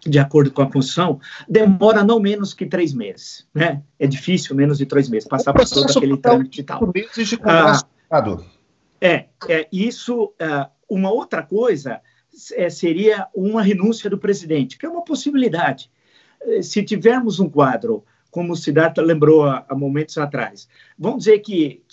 de acordo com a Constituição, demora não menos que 3 meses. Né? É difícil, menos de 3 meses, passar por todo aquele trâmite e tal. Meses de Congresso. Isso, uma outra coisa, seria uma renúncia do presidente, que é uma possibilidade. Se tivermos um quadro, como o Siddhartha lembrou há momentos atrás, vamos dizer que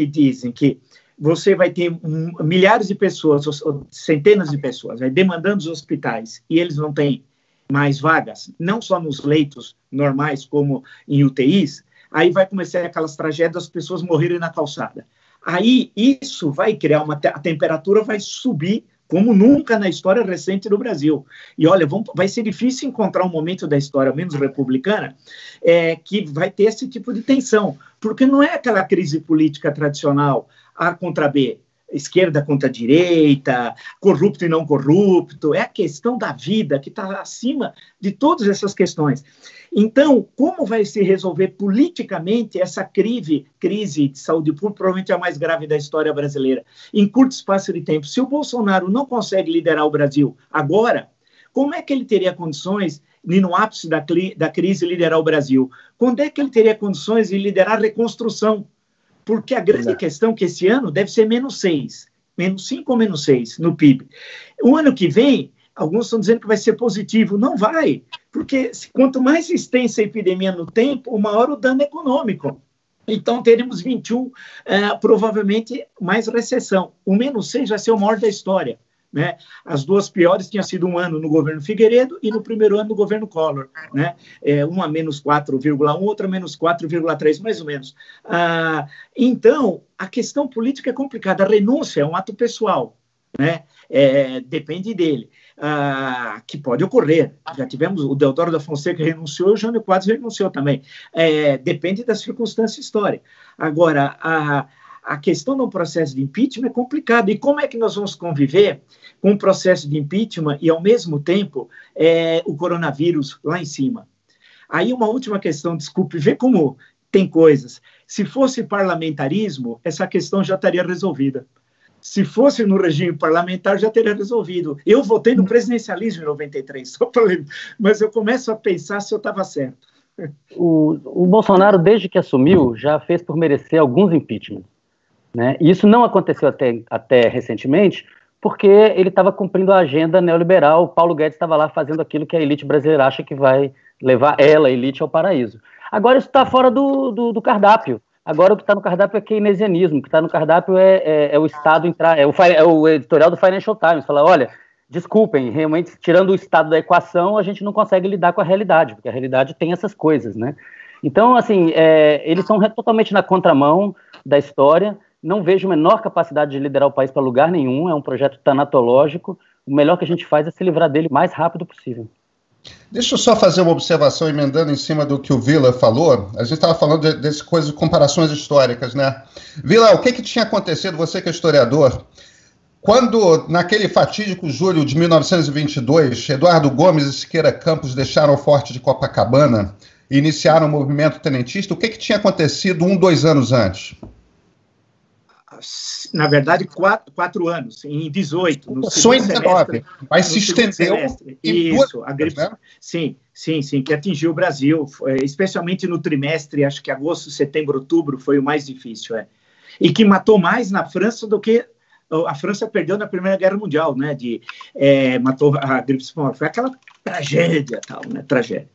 dizem que você vai ter milhares de pessoas, ou centenas de pessoas, demandando os hospitais, e eles não têm mais vagas, não só nos leitos normais, como em UTIs, aí vai começar aquelas tragédias, as pessoas morrerem na calçada. Aí isso vai criar a temperatura vai subir como nunca na história recente do Brasil. E olha, vai ser difícil encontrar um momento da história, ao menos republicana, que vai ter esse tipo de tensão, porque não é aquela crise política tradicional, A contra B, esquerda contra direita, corrupto e não corrupto, é a questão da vida que está acima de todas essas questões. Então, como vai se resolver politicamente essa crise de saúde pública, provavelmente a mais grave da história brasileira, em curto espaço de tempo? Se o Bolsonaro não consegue liderar o Brasil agora, como é que ele teria condições de, no ápice da crise, liderar o Brasil? Quando é que ele teria condições de liderar a reconstrução? Porque a grande questão é que esse ano deve ser -6, -5 ou -6 no PIB. O ano que vem, alguns estão dizendo que vai ser positivo. Não vai, porque quanto mais extensa a epidemia no tempo, maior o dano econômico. Então, teremos 21, provavelmente, mais recessão. O -6 vai ser o maior da história, né? As duas piores tinham sido um ano no governo Figueiredo e no primeiro ano do governo Collor, né? Uma -4,1, outra -4,3, mais ou menos. Então, a questão política é complicada. A renúncia é um ato pessoal, né? Depende dele, que pode ocorrer. Já tivemos o Deodoro da Fonseca renunciou e o Jânio Quadros renunciou também. Depende da circunstância histórica. Agora, a questão do processo de impeachment é complicada. E como é que nós vamos conviver com o processo de impeachment e, ao mesmo tempo, o coronavírus lá em cima? Aí uma última questão, desculpe, vê como tem coisas. Se fosse parlamentarismo, essa questão já estaria resolvida. Se fosse no regime parlamentar, já teria resolvido. Eu votei no presidencialismo em 93, só para lembrar, mas eu começo a pensar se eu estava certo. O Bolsonaro, desde que assumiu, já fez por merecer alguns impeachments, né? E isso não aconteceu até recentemente, porque ele estava cumprindo a agenda neoliberal. O Paulo Guedes estava lá fazendo aquilo que a elite brasileira acha que vai levar ela, a elite, ao paraíso. Agora isso está fora do cardápio. Agora o que está no cardápio é keynesianismo, o que está no cardápio é o Estado entrar, é o editorial do Financial Times, fala, olha, desculpem, realmente, tirando o Estado da equação, a gente não consegue lidar com a realidade, porque a realidade tem essas coisas, né? Então, assim, eles são totalmente na contramão da história, não vejo a menor capacidade de liderar o país para lugar nenhum, é um projeto tanatológico, o melhor que a gente faz é se livrar dele o mais rápido possível. Deixa eu só fazer uma observação, emendando em cima do que o Vila falou. A gente estava falando desse coisa de comparações históricas, né? Vila, o que tinha acontecido, você que é historiador, quando, naquele fatídico julho de 1922, Eduardo Gomes e Siqueira Campos deixaram o Forte de Copacabana e iniciaram o movimento tenentista, o que tinha acontecido 2 anos antes? Na verdade, 4 anos, em 18. No só em 19, mas se estendeu em isso, a gripe, né? Sim, que atingiu o Brasil, especialmente no trimestre, acho que agosto, setembro, outubro foi o mais difícil, e que matou mais na França do que a França perdeu na Primeira Guerra Mundial, né? Matou a gripe espanhola, foi aquela tragédia, né? Tragédia.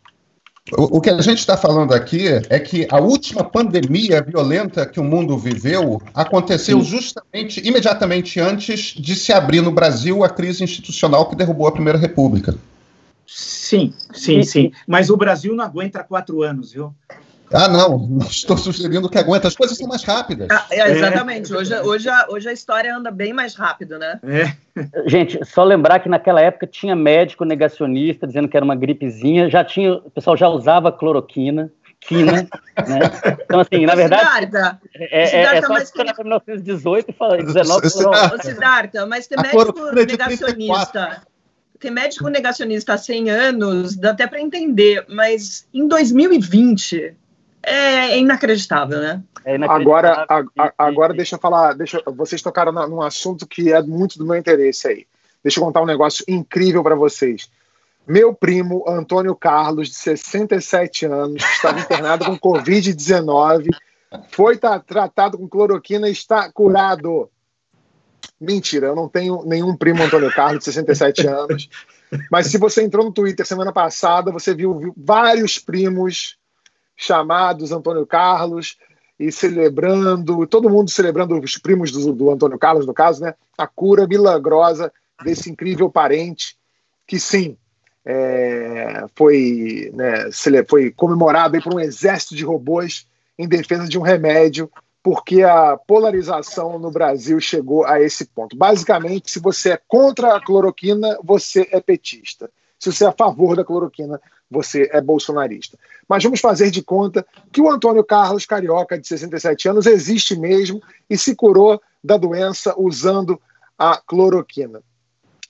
O que a gente está falando aqui é que a última pandemia violenta que o mundo viveu aconteceu justamente, imediatamente antes de se abrir no Brasil a crise institucional que derrubou a Primeira República. Sim. Mas o Brasil não aguenta 4 anos, viu? Não estou sugerindo que aguenta. As coisas são mais rápidas. Exatamente. Hoje a história anda bem mais rápido, né? Gente, só lembrar que naquela época tinha médico negacionista dizendo que era uma gripezinha, o pessoal já usava cloroquina, né? Então, assim, na verdade, é só esperar para 1918 e falar 19. Siddhartha, mas ter médico negacionista... Tem médico negacionista há 100 anos, dá até para entender, mas em 2020 é inacreditável, né? Agora deixa eu falar, vocês tocaram num assunto que é muito do meu interesse aí. Deixa eu contar um negócio incrível para vocês. Meu primo, Antônio Carlos, de 67 anos, estava internado com Covid-19, foi tratado com cloroquina e está curado. Mentira, eu não tenho nenhum primo Antônio Carlos de 67 anos. Mas se você entrou no Twitter semana passada, você viu vários primos chamados Antônio Carlos e celebrando, todo mundo celebrando, os primos do Antônio Carlos, no caso, né, a cura milagrosa desse incrível parente, que sim, foi comemorado aí por um exército de robôs em defesa de um remédio, porque a polarização no Brasil chegou a esse ponto. Basicamente, se você é contra a cloroquina, você é petista. Se você é a favor da cloroquina, você é bolsonarista. Mas vamos fazer de conta que o Antônio Carlos Carioca, de 67 anos, existe mesmo e se curou da doença usando a cloroquina.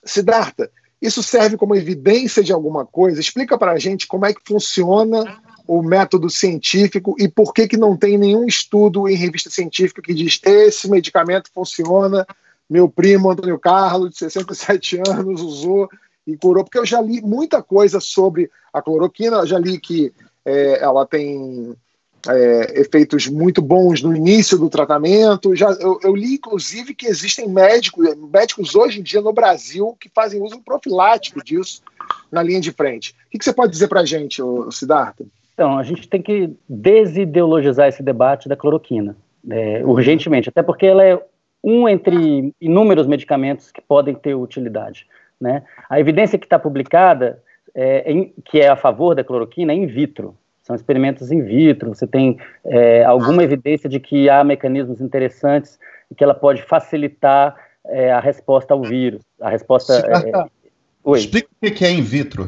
Siddhartha, isso serve como evidência de alguma coisa? Explica para a gente como é que funciona o método científico e por que não tem nenhum estudo em revista científica que diz esse medicamento funciona, meu primo Antônio Carlos, de 67 anos, usou e curou. Porque eu já li muita coisa sobre a cloroquina, eu já li que ela tem efeitos muito bons no início do tratamento. Eu li, inclusive, que existem médicos hoje em dia no Brasil que fazem uso profilático disso na linha de frente. O que você pode dizer para a gente, Siddhartha? Então, a gente tem que desideologizar esse debate da cloroquina, urgentemente, até porque ela é um entre inúmeros medicamentos que podem ter utilidade, né? A evidência que está publicada, que é a favor da cloroquina, é in vitro. São experimentos in vitro, você tem alguma evidência de que há mecanismos interessantes e que ela pode facilitar a resposta ao vírus. A resposta... Explica o que é in vitro.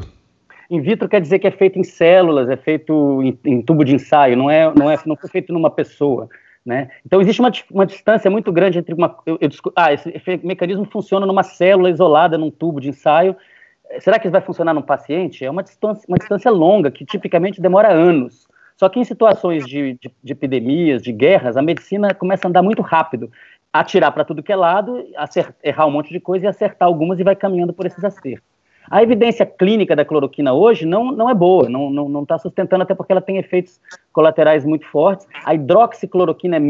In vitro quer dizer que é feito em células, é feito em tubo de ensaio, não foi feito numa pessoa, né? Então existe uma distância muito grande entre esse mecanismo funciona numa célula isolada, num tubo de ensaio. Será que isso vai funcionar num paciente? É uma distância longa, que tipicamente demora anos. Só que em situações de epidemias, de guerras, a medicina começa a andar muito rápido, atirar para tudo que é lado, errar um monte de coisa e acertar algumas e vai caminhando por esses acertos. A evidência clínica da cloroquina hoje não é boa, não está sustentando, até porque ela tem efeitos colaterais muito fortes. A hidroxicloroquina é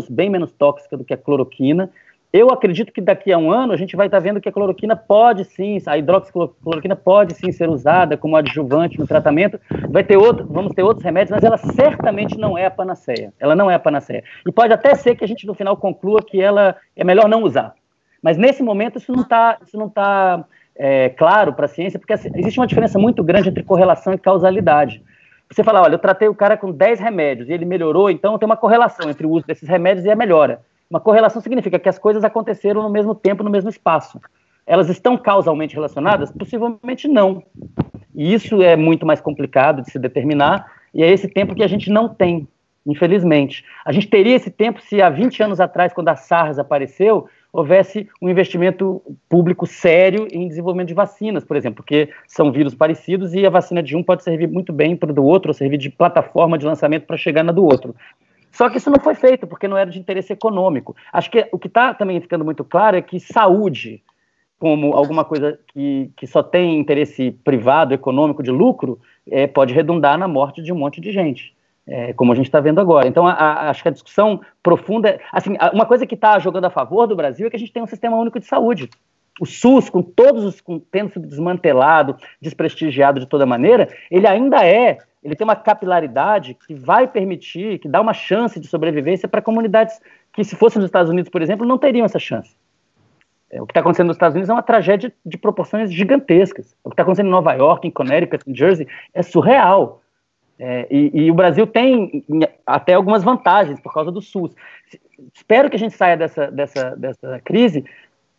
bem menos tóxica do que a cloroquina. Eu acredito que daqui a um ano a gente vai estar vendo que a cloroquina pode sim, a hidroxicloroquina pode sim ser usada como adjuvante no tratamento. Vamos ter outros remédios, mas ela certamente não é a panaceia. Ela não é a panaceia. E pode até ser que a gente no final conclua que ela é melhor não usar. Mas nesse momento isso não está claro para a ciência, porque existe uma diferença muito grande entre correlação e causalidade. Você fala, olha, eu tratei o cara com 10 remédios e ele melhorou, então tem uma correlação entre o uso desses remédios e a melhora. Uma correlação significa que as coisas aconteceram no mesmo tempo, no mesmo espaço. Elas estão causalmente relacionadas? Possivelmente não. E isso é muito mais complicado de se determinar, e é esse tempo que a gente não tem, infelizmente. A gente teria esse tempo se há 20 anos atrás, quando a SARS apareceu, houvesse um investimento público sério em desenvolvimento de vacinas, por exemplo, porque são vírus parecidos e a vacina de um pode servir muito bem para o do outro, ou servir de plataforma de lançamento para chegar na do outro. Só que isso não foi feito, porque não era de interesse econômico. Acho que o que está também ficando muito claro é que saúde, como alguma coisa que só tem interesse privado, econômico, de lucro, pode redundar na morte de um monte de gente. Como a gente está vendo agora. Então, acho que a discussão profunda... Assim, uma coisa que está jogando a favor do Brasil é que a gente tem um sistema único de saúde. O SUS, tendo sido desmantelado, desprestigiado de toda maneira, ele ainda ele tem uma capilaridade que vai permitir, que dá uma chance de sobrevivência para comunidades que, se fossem nos Estados Unidos, por exemplo, não teriam essa chance. O que está acontecendo nos Estados Unidos é uma tragédia de proporções gigantescas. O que está acontecendo em Nova York, em Connecticut, em Jersey, é surreal. E o Brasil tem até algumas vantagens por causa do SUS. Espero que a gente saia dessa crise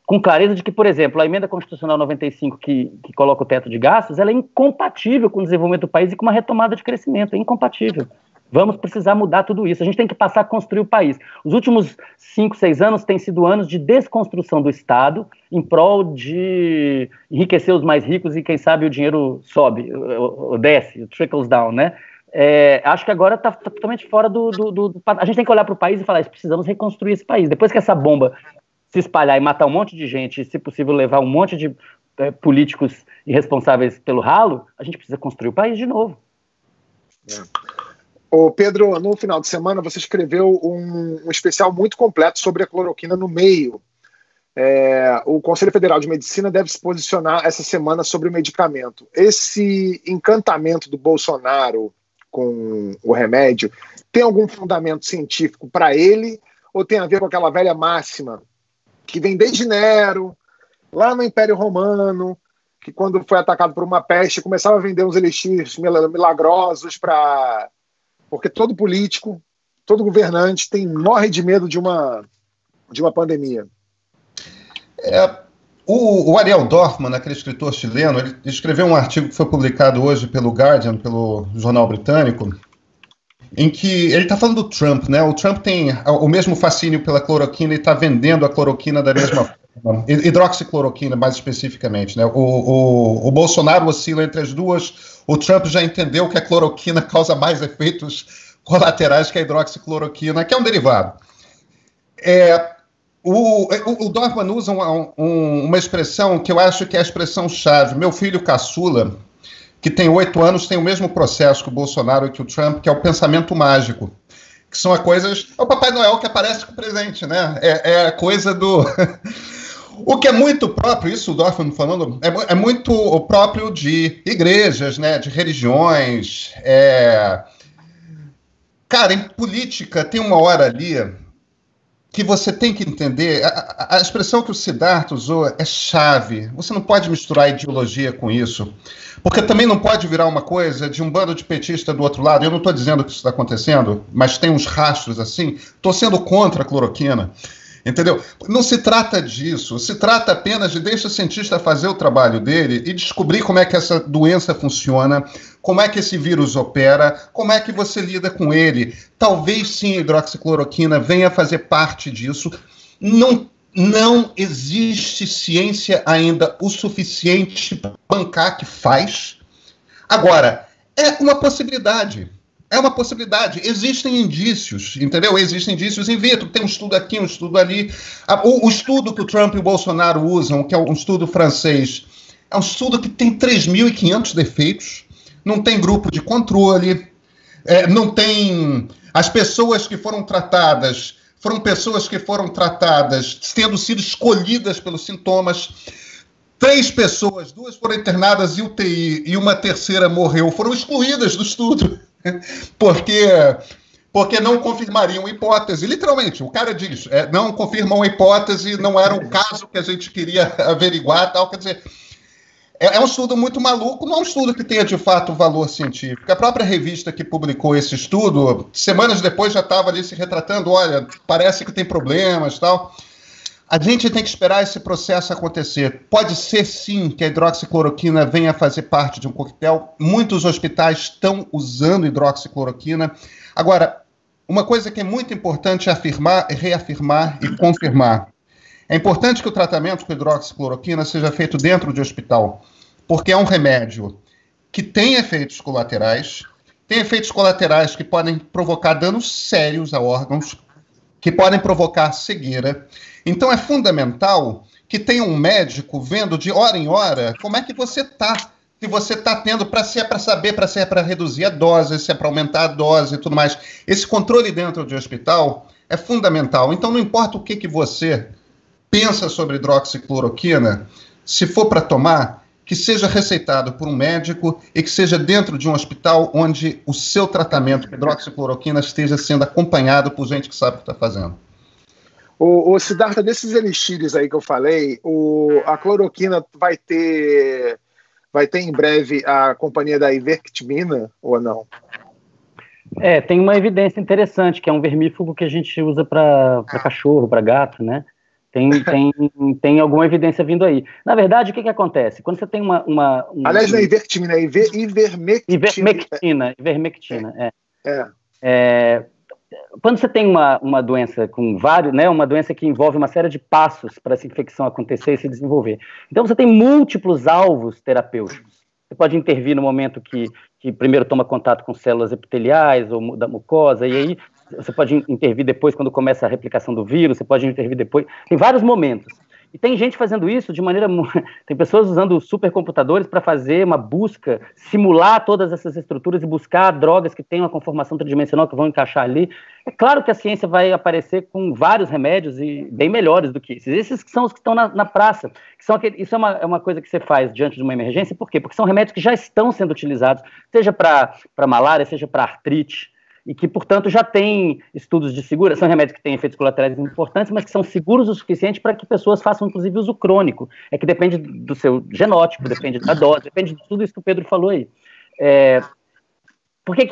com clareza de que, por exemplo, a emenda constitucional 95 que coloca o teto de gastos, ela é incompatível com o desenvolvimento do país e com uma retomada de crescimento, é incompatível. Vamos precisar mudar tudo isso, a gente tem que passar a construir o país. Os últimos 5, 6 anos têm sido anos de desconstrução do Estado em prol de enriquecer os mais ricos e, quem sabe, o dinheiro sobe, ou desce, o trickles down, né? Acho que agora está totalmente fora A gente tem que olhar para o país e falar, precisamos reconstruir esse país. Depois que essa bomba se espalhar e matar um monte de gente, e, se possível, levar um monte de políticos irresponsáveis pelo ralo, a gente precisa construir o país de novo. Ô Pedro, no final de semana você escreveu um especial muito completo sobre a cloroquina no Meio. o Conselho Federal de Medicina deve se posicionar essa semana sobre o medicamento. Esse encantamento do Bolsonaro com o remédio tem algum fundamento científico para ele, ou tem a ver com aquela velha máxima que vem desde Nero, lá no Império Romano, que quando foi atacado por uma peste começava a vender uns elixires milagrosos porque todo político, todo governante morre de medo de uma pandemia. O Ariel Dorfman, aquele escritor chileno, ele escreveu um artigo que foi publicado hoje pelo Guardian, pelo jornal britânico, em que ele está falando do Trump, né? O Trump tem o mesmo fascínio pela cloroquina e está vendendo a cloroquina da mesma forma, hidroxicloroquina mais especificamente, né? O Bolsonaro oscila entre as duas, o Trump já entendeu que a cloroquina causa mais efeitos colaterais que a hidroxicloroquina, que é um derivado. O Dorfman usa uma expressão que eu acho que é a expressão-chave. Meu filho caçula, que tem 8 anos, tem o mesmo processo que o Bolsonaro e que o Trump, que é o pensamento mágico. Que são coisas... É o Papai Noel que aparece com o presente, né? É a coisa do... O que é muito próprio, isso o Dorfman falando, é muito próprio de igrejas, né? De religiões. Cara, em política tem uma hora ali que você tem que entender, a expressão que o Siddhartha usou é chave. Você não pode misturar ideologia com isso, porque também não pode virar uma coisa de um bando de petista do outro lado. Eu não estou dizendo que isso está acontecendo, mas tem uns rastros assim, torcendo contra a cloroquina. Entendeu? Não se trata disso, se trata apenas de deixar o cientista fazer o trabalho dele e descobrir como é que essa doença funciona, como é que esse vírus opera, como é que você lida com ele. Talvez sim a hidroxicloroquina venha fazer parte disso. Não existe ciência ainda o suficiente para bancar que faz. Agora, é uma possibilidade. É uma possibilidade. Existem indícios, entendeu? Existem indícios in vitro. Tem um estudo aqui, um estudo ali. O estudo que o Trump e o Bolsonaro usam, que é um estudo francês, é um estudo que tem 3.500 defeitos. Não tem grupo de controle. Não tem... As pessoas que foram tratadas foram pessoas que foram tratadas tendo sido escolhidas pelos sintomas. 3 pessoas, 2 foram internadas em UTI e uma terceira morreu, foram excluídas do estudo. Porque não confirmariam a hipótese. Literalmente, o cara diz, não confirmam a hipótese, não era o caso que a gente queria averiguar, tal. Quer dizer, é um estudo muito maluco, não é um estudo que tenha de fato valor científico. A própria revista que publicou esse estudo, semanas depois já estava ali se retratando, olha, parece que tem problemas, tal. A gente tem que esperar esse processo acontecer. Pode ser, sim, que a hidroxicloroquina venha a fazer parte de um coquetel. Muitos hospitais estão usando hidroxicloroquina. Agora, uma coisa que é muito importante afirmar, reafirmar e confirmar. É importante que o tratamento com hidroxicloroquina seja feito dentro de hospital, porque é um remédio que tem efeitos colaterais que podem provocar danos sérios a órgãos, que podem provocar cegueira. Então é fundamental que tenha um médico vendo de hora em hora como é que você está. Se você está tendo, se é para reduzir a dose, se é para aumentar a dose e tudo mais. Esse controle dentro de hospital é fundamental. Então não importa o que você pensa sobre hidroxicloroquina, se for para tomar, que seja receitado por um médico e que seja dentro de um hospital onde o seu tratamento com hidroxicloroquina esteja sendo acompanhado por gente que sabe o que está fazendo. O Siddhartha, desses elixires aí que eu falei, a cloroquina vai ter em breve a companhia da ivermectina ou não? Tem uma evidência interessante, que é um vermífugo que a gente usa para cachorro, para gato, né? Tem alguma evidência vindo aí. Na verdade, o que acontece? Quando você tem Aliás, não é ivermectina, é ivermectina. Ivermectina. Quando você tem uma doença com vários, né, uma doença que envolve uma série de passos para essa infecção acontecer e se desenvolver. Então você tem múltiplos alvos terapêuticos. Você pode intervir no momento que primeiro toma contato com células epiteliais ou da mucosa, e aí você pode intervir depois quando começa a replicação do vírus, você pode intervir depois. Tem vários momentos. E tem gente fazendo isso de maneira... Tem pessoas usando supercomputadores para fazer uma busca, simular todas essas estruturas e buscar drogas que têm uma conformação tridimensional que vão encaixar ali. É claro que a ciência vai aparecer com vários remédios e bem melhores do que esses. Esses que são os que estão na praça. Isso é uma coisa que você faz diante de uma emergência. Por quê? Porque são remédios que já estão sendo utilizados, seja para malária, seja para artrite, e que, portanto, já tem estudos de segurança, são remédios que têm efeitos colaterais importantes, mas que são seguros o suficiente para que pessoas façam, inclusive, uso crônico. É que depende do seu genótipo, depende da dose, depende de tudo isso que o Pedro falou aí. Por que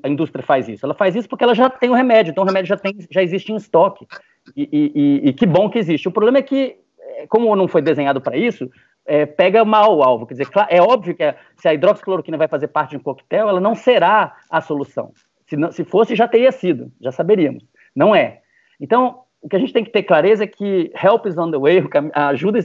a indústria faz isso? Ela faz isso porque ela já tem o remédio, então o remédio já existe em estoque, e que bom que existe. O problema é que, como não foi desenhado para isso, pega mal o alvo. Quer dizer, é óbvio que se a hidroxicloroquina vai fazer parte de um coquetel, ela não será a solução. Se fosse, já teria sido, já saberíamos. Não é. Então, o que a gente tem que ter clareza é que help is on the way, a ajuda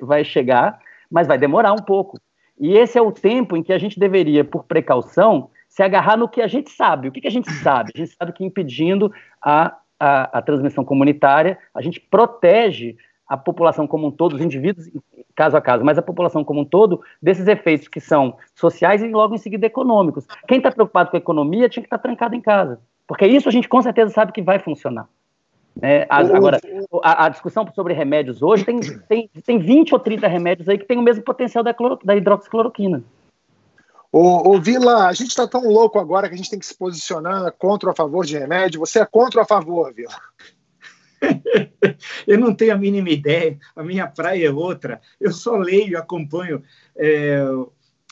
vai chegar, mas vai demorar um pouco. E esse é o tempo em que a gente deveria, por precaução, se agarrar no que a gente sabe. O que a gente sabe? A gente sabe que impedindo a transmissão comunitária, a gente protege a população como um todo, os indivíduos caso a caso, mas a população como um todo, desses efeitos que são sociais e logo em seguida econômicos. Quem está preocupado com a economia tinha que estar trancado em casa, porque isso a gente com certeza sabe que vai funcionar. Agora, a discussão sobre remédios hoje tem 20 ou 30 remédios aí que tem o mesmo potencial da hidroxicloroquina. Ô Vila, a gente está tão louco agora que a gente tem que se posicionar contra ou a favor de remédio. Você é contra ou a favor, Vila? Eu não tenho a mínima ideia, a minha praia é outra. Eu só leio e acompanho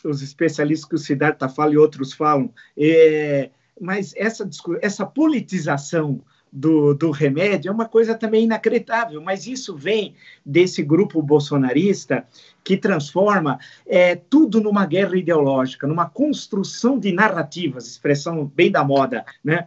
os especialistas que o Siddhartha fala e outros falam. Mas essa politização do remédio é uma coisa também inacreditável, mas isso vem desse grupo bolsonarista que transforma tudo numa guerra ideológica, numa construção de narrativas, expressão bem da moda, né?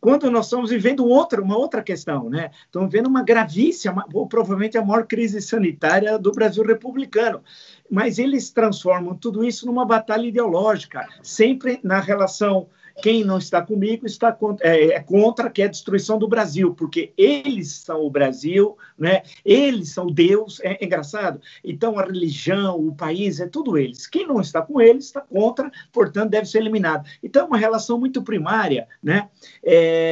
Quando nós estamos vivendo uma outra questão, né? Estamos vivendo uma gravíssima, provavelmente a maior crise sanitária do Brasil republicano, mas eles transformam tudo isso numa batalha ideológica, sempre na relação quem não está comigo está contra, que é a destruição do Brasil, porque eles são o Brasil, né? Eles são Deus, é engraçado. Então, a religião, o país, é tudo eles. Quem não está com eles está contra, portanto, deve ser eliminado. Então, é uma relação muito primária, né?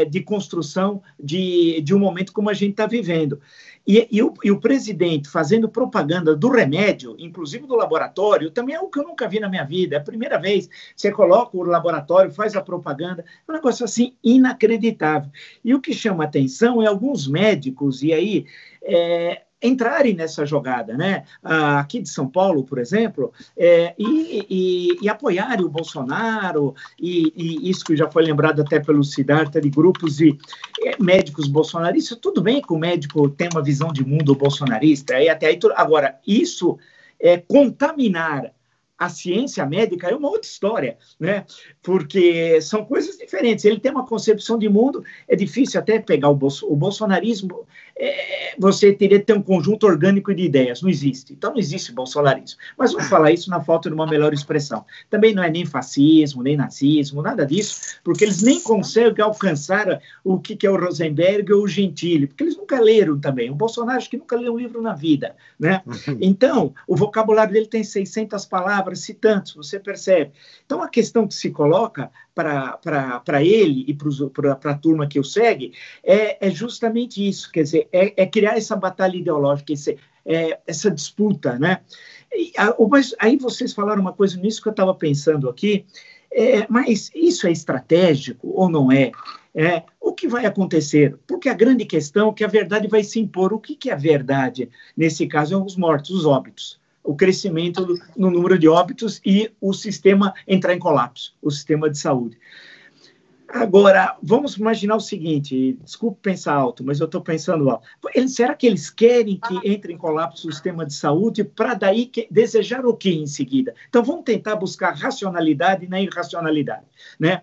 De construção de um momento como a gente está vivendo. E o presidente fazendo propaganda do remédio, inclusive do laboratório, também é o que eu nunca vi na minha vida. É a primeira vez. Você coloca o laboratório, faz a propaganda, é um negócio assim inacreditável. E o que chama atenção é alguns médicos, e aí entrarem nessa jogada, né? Aqui de São Paulo, por exemplo, e apoiarem o Bolsonaro, e isso que já foi lembrado até pelo Siddhartha, de grupos de médicos bolsonaristas. Tudo bem que o médico tem uma visão de mundo bolsonarista, agora, isso contaminar a ciência médica é uma outra história, né? Porque são coisas diferentes. Ele tem uma concepção de mundo, é difícil até pegar o bolsonarismo, você teria que ter um conjunto orgânico de ideias, não existe. Então não existe bolsonarismo. Mas vamos falar isso na falta de uma melhor expressão. Também não é nem fascismo, nem nazismo, nada disso, porque eles nem conseguem alcançar o que é o Rosenberg ou o Gentili, porque eles nunca leram também. O Bolsonaro acho que nunca leu um livro na vida, né? Então, o vocabulário dele tem 600 palavras, se tantos, você percebe. Então, a questão que se coloca para ele e para a turma que o segue é justamente isso, quer dizer, criar essa batalha ideológica, essa disputa, né? Mas aí vocês falaram uma coisa nisso que eu estava pensando aqui, mas isso é estratégico ou não é? O que vai acontecer? Porque a grande questão é que a verdade vai se impor. O que é a verdade? Nesse caso, é os mortos, os óbitos. O crescimento no número de óbitos e o sistema entrar em colapso, o sistema de saúde. Agora, vamos imaginar o seguinte, desculpe pensar alto, mas eu estou pensando alto. Será que eles querem que entre em colapso o sistema de saúde para daí desejar o quê em seguida? Então, vamos tentar buscar racionalidade na irracionalidade, né?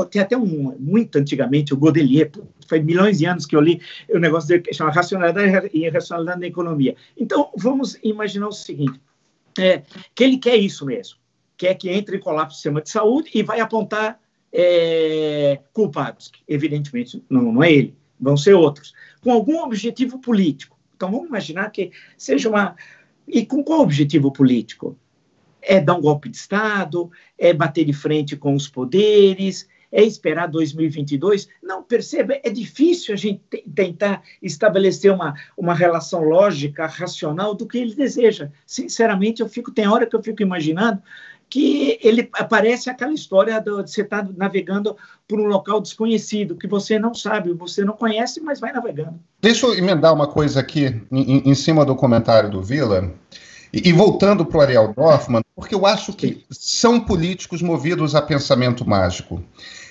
Tem até muito antigamente, o Godelier, faz milhões de anos que eu li o negócio dele que chama racionalidade e irracionalidade na economia. Então, vamos imaginar o seguinte, que ele quer isso mesmo, quer que entre em colapso o sistema de saúde e vai apontar culpados, evidentemente não é ele, vão ser outros, com algum objetivo político. Então, vamos imaginar que seja uma... E com qual objetivo político? É dar um golpe de Estado? É bater de frente com os poderes? É esperar 2022? Não, perceba, é difícil a gente tentar estabelecer uma relação lógica, racional do que ele deseja. Sinceramente, tem hora que eu fico imaginando que ele aparece aquela história de você estar navegando por um local desconhecido, que você não sabe, você não conhece, mas vai navegando. Deixa eu emendar uma coisa aqui em cima do comentário do Vila, e voltando para o Ariel Dorfman, porque eu acho que são políticos movidos a pensamento mágico.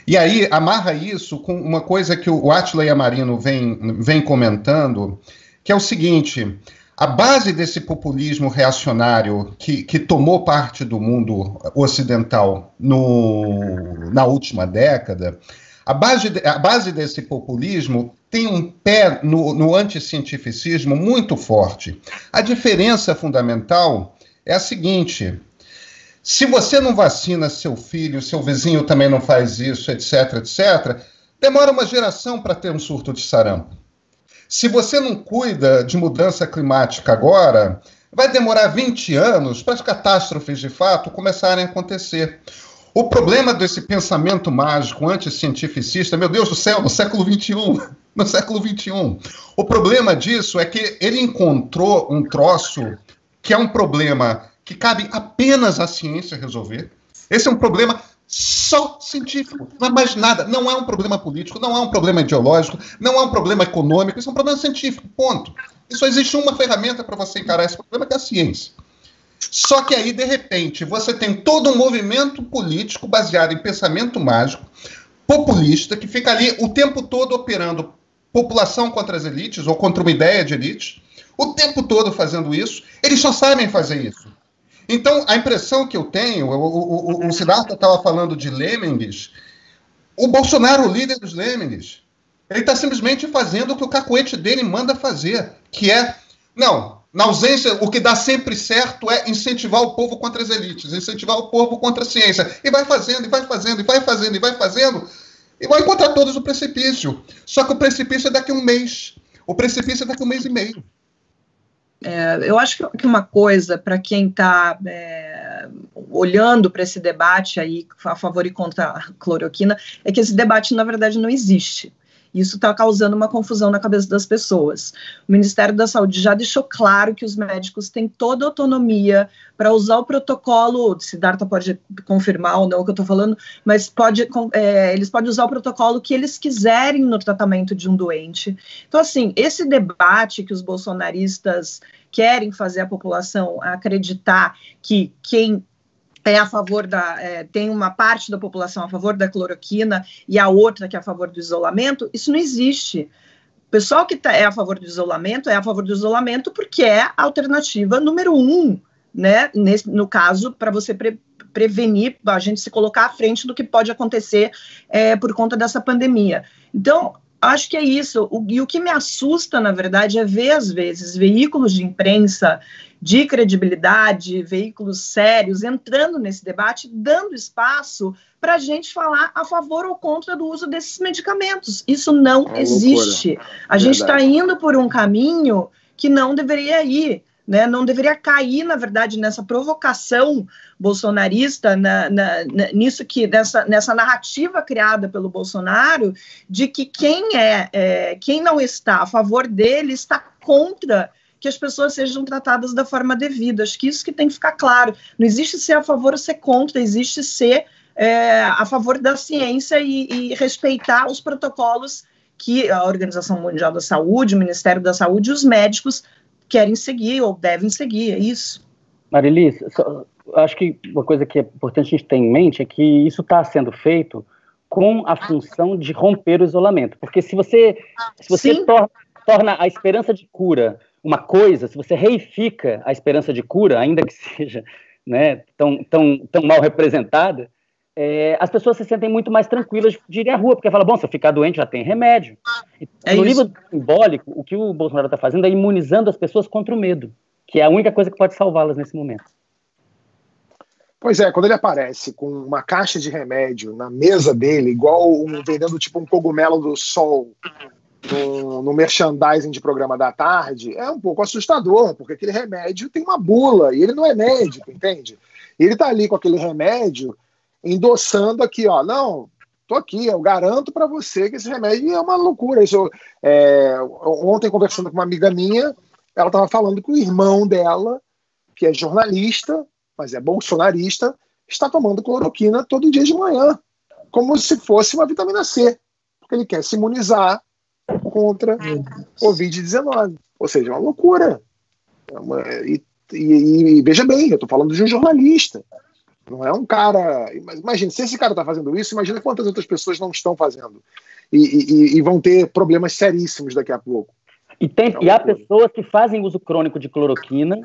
E aí amarra isso com uma coisa que o Átila Yamarino vem comentando, que é o seguinte: a base desse populismo reacionário que tomou parte do mundo ocidental na última década, a base desse populismo tem um pé no anticientificismo muito forte. A diferença fundamental é a seguinte: se você não vacina seu filho, seu vizinho também não faz isso, etc., etc., demora uma geração para ter um surto de sarampo. Se você não cuida de mudança climática agora, vai demorar 20 anos para as catástrofes de fato começarem a acontecer. O problema desse pensamento mágico anticientificista, meu Deus do céu, no século XXI, o problema disso é que ele encontrou um troço que é um problema que cabe apenas à ciência resolver. Esse é um problema só científico, não é mais nada. Não é um problema político, não é um problema ideológico, não é um problema econômico, isso é um problema científico, ponto. E só existe uma ferramenta para você encarar esse problema, que é a ciência. Só que aí, de repente, você tem todo um movimento político baseado em pensamento mágico, populista, que fica ali o tempo todo operando população contra as elites, ou contra uma ideia de elite, o tempo todo fazendo isso. Eles só sabem fazer isso. Então, a impressão que eu tenho, o Siddhartha estava falando de lêmmingues, o Bolsonaro, o líder dos lêmmingues, ele está simplesmente fazendo o que o cacuete dele manda fazer, que é, não, na ausência, o que dá sempre certo é incentivar o povo contra as elites, incentivar o povo contra a ciência, e vai fazendo, e vai fazendo, e vai fazendo, e vai fazendo, e vai encontrar todos o precipício. Só que o precipício é daqui a um mês, o precipício é daqui a 1 mês e meio. Eu acho que uma coisa, para quem está olhando para esse debate aí, a favor e contra a cloroquina, é que esse debate, na verdade, não existe. Isso está causando uma confusão na cabeça das pessoas. O Ministério da Saúde já deixou claro que os médicos têm toda a autonomia para usar o protocolo, o Siddhartha pode confirmar ou não o que eu estou falando, mas eles podem usar o protocolo que eles quiserem no tratamento de um doente. Então, assim, esse debate que os bolsonaristas querem fazer a população acreditar que quem é a favor tem uma parte da população a favor da cloroquina e a outra que é a favor do isolamento, isso não existe. O pessoal que é a favor do isolamento porque é a alternativa número 1, né? No caso, para você prevenir, a gente se colocar à frente do que pode acontecer por conta dessa pandemia. Então, acho que é isso. E o que me assusta, na verdade, é ver, às vezes, veículos de imprensa de credibilidade, veículos sérios, entrando nesse debate, dando espaço para a gente falar a favor ou contra do uso desses medicamentos. Isso não existe. A gente está indo por um caminho que não deveria ir, né? Não deveria cair, na verdade, nessa provocação bolsonarista, nessa narrativa criada pelo Bolsonaro, de que quem não está a favor dele está contra que as pessoas sejam tratadas da forma devida. Acho que isso que tem que ficar claro. Não existe ser a favor ou ser contra, existe ser a favor da ciência e respeitar os protocolos que a Organização Mundial da Saúde, o Ministério da Saúde e os médicos querem seguir ou devem seguir, é isso. Marilis, acho que uma coisa que é importante a gente ter em mente é que isso está sendo feito com a função de romper o isolamento, porque se você torna a esperança de cura uma coisa, se você reifica a esperança de cura, ainda que seja, né, tão mal representada, as pessoas se sentem muito mais tranquilas de ir à rua, porque fala, bom, se eu ficar doente já tem remédio. No livro simbólico, o que o Bolsonaro está fazendo é imunizando as pessoas contra o medo, que é a única coisa que pode salvá-las nesse momento. Pois é, quando ele aparece com uma caixa de remédio na mesa dele, igual vendendo tipo um cogumelo do sol, no merchandising de programa da tarde, é um pouco assustador, porque aquele remédio tem uma bula, e ele não é médico, entende? Ele tá ali com aquele remédio, endossando aqui, ó, não, tô aqui, eu garanto para você que esse remédio é uma loucura. Ontem, conversando com uma amiga minha, ela estava falando que o irmão dela, que é jornalista, mas é bolsonarista, está tomando cloroquina todo dia de manhã, como se fosse uma vitamina C, porque ele quer se imunizar contra Covid-19. Ou seja, é uma loucura. E veja bem, eu estou falando de um jornalista. Não é um cara... Imagina, se esse cara está fazendo isso, imagina quantas outras pessoas não estão fazendo. E vão ter problemas seríssimos daqui a pouco. E há pessoas que fazem uso crônico de cloroquina,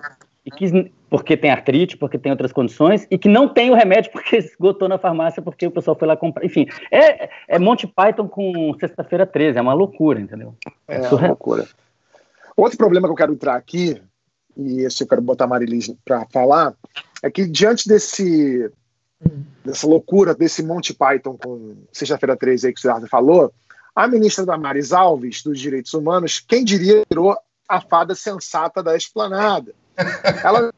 porque tem artrite, porque tem outras condições, e que não tem o remédio porque esgotou na farmácia, porque o pessoal foi lá comprar. Enfim, é Monty Python com Sexta-feira 13, é uma loucura, entendeu? É uma loucura. Outro problema que eu quero entrar aqui, e esse eu quero botar a Marilis para falar, é que diante dessa loucura, desse Monty Python com Sexta-feira 13 aí que o César falou, a ministra Damares Alves, dos Direitos Humanos, quem diria, virou a fada sensata da esplanada. Ela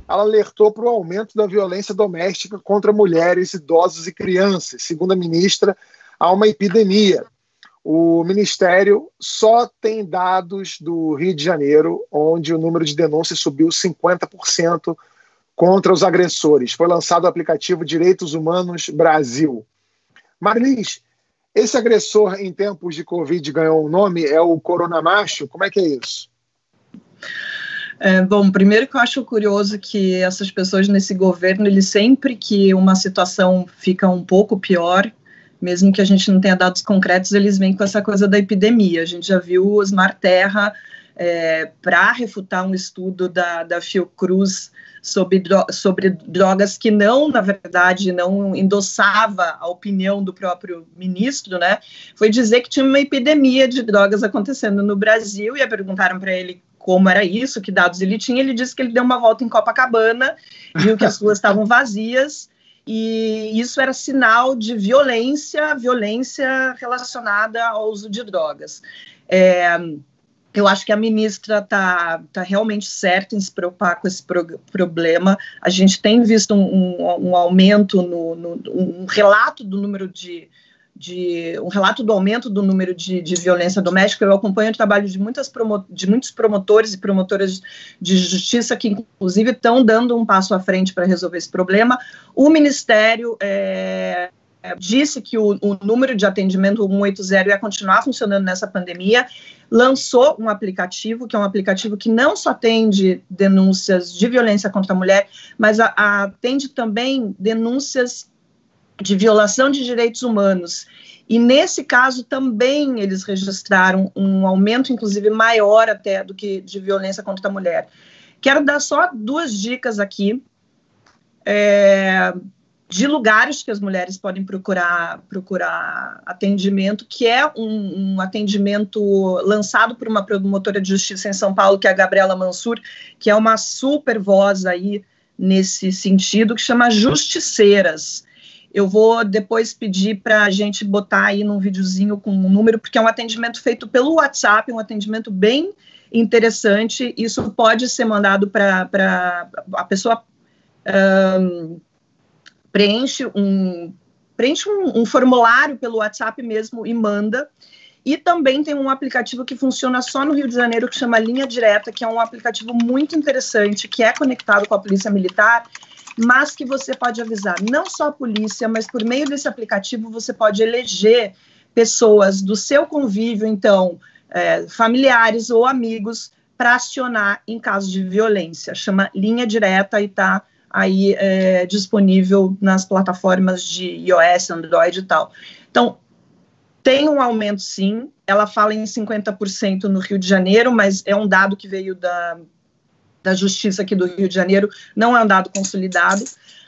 alertou para o aumento da violência doméstica contra mulheres, idosos e crianças. Segundo a ministra, há uma epidemia. O Ministério só tem dados do Rio de Janeiro, onde o número de denúncias subiu 50% contra os agressores. Foi lançado o aplicativo Direitos Humanos Brasil. Marlis, esse agressor em tempos de Covid ganhou um nome, é o Coronamacho? Como é que é isso? Bom, primeiro que eu acho curioso que essas pessoas nesse governo, eles sempre que uma situação fica um pouco pior, mesmo que a gente não tenha dados concretos, eles vêm com essa coisa da epidemia. A gente já viu o Osmar Terra, para refutar um estudo da Fiocruz sobre drogas que não, na verdade, não endossava a opinião do próprio ministro, né? Foi dizer que tinha uma epidemia de drogas acontecendo no Brasil, e perguntaram para ele como era isso, que dados ele tinha. Ele disse que ele deu uma volta em Copacabana, viu que as ruas estavam vazias, e isso era sinal de violência relacionada ao uso de drogas. Eu acho que a ministra está realmente certa em se preocupar com esse problema. A gente tem visto um aumento, um relato do número um relato do aumento do número de violência doméstica. Eu acompanho o trabalho de muitos promotores e promotoras de justiça que, inclusive, estão dando um passo à frente para resolver esse problema. O Ministério disse que o número de atendimento 180 ia continuar funcionando nessa pandemia, lançou um aplicativo, que é um aplicativo que não só atende denúncias de violência contra a mulher, mas atende também denúncias de violação de direitos humanos. E nesse caso também eles registraram um aumento, inclusive, maior até do que de violência contra a mulher. Quero dar só 2 dicas aqui de lugares que as mulheres podem procurar atendimento, que é um atendimento lançado por uma promotora de justiça em São Paulo, que é a Gabriela Mansur, que é uma super voz aí nesse sentido, que chama Justiceiras. Eu vou depois pedir para a gente botar aí num videozinho com um número, porque é um atendimento feito pelo WhatsApp, um atendimento bem interessante. Isso pode ser mandado para a pessoa preenche um formulário pelo WhatsApp mesmo e manda. E também tem um aplicativo que funciona só no Rio de Janeiro, que chama Linha Direta, que é um aplicativo muito interessante, que é conectado com a Polícia Militar, mas que você pode avisar não só a polícia, mas por meio desse aplicativo você pode eleger pessoas do seu convívio, então, familiares ou amigos, para acionar em caso de violência. Chama Linha Direta e está aí disponível nas plataformas de iOS, Android e tal. Então, tem um aumento, sim. Ela fala em 50% no Rio de Janeiro, mas é um dado que veio da Justiça aqui do Rio de Janeiro, não é um dado consolidado.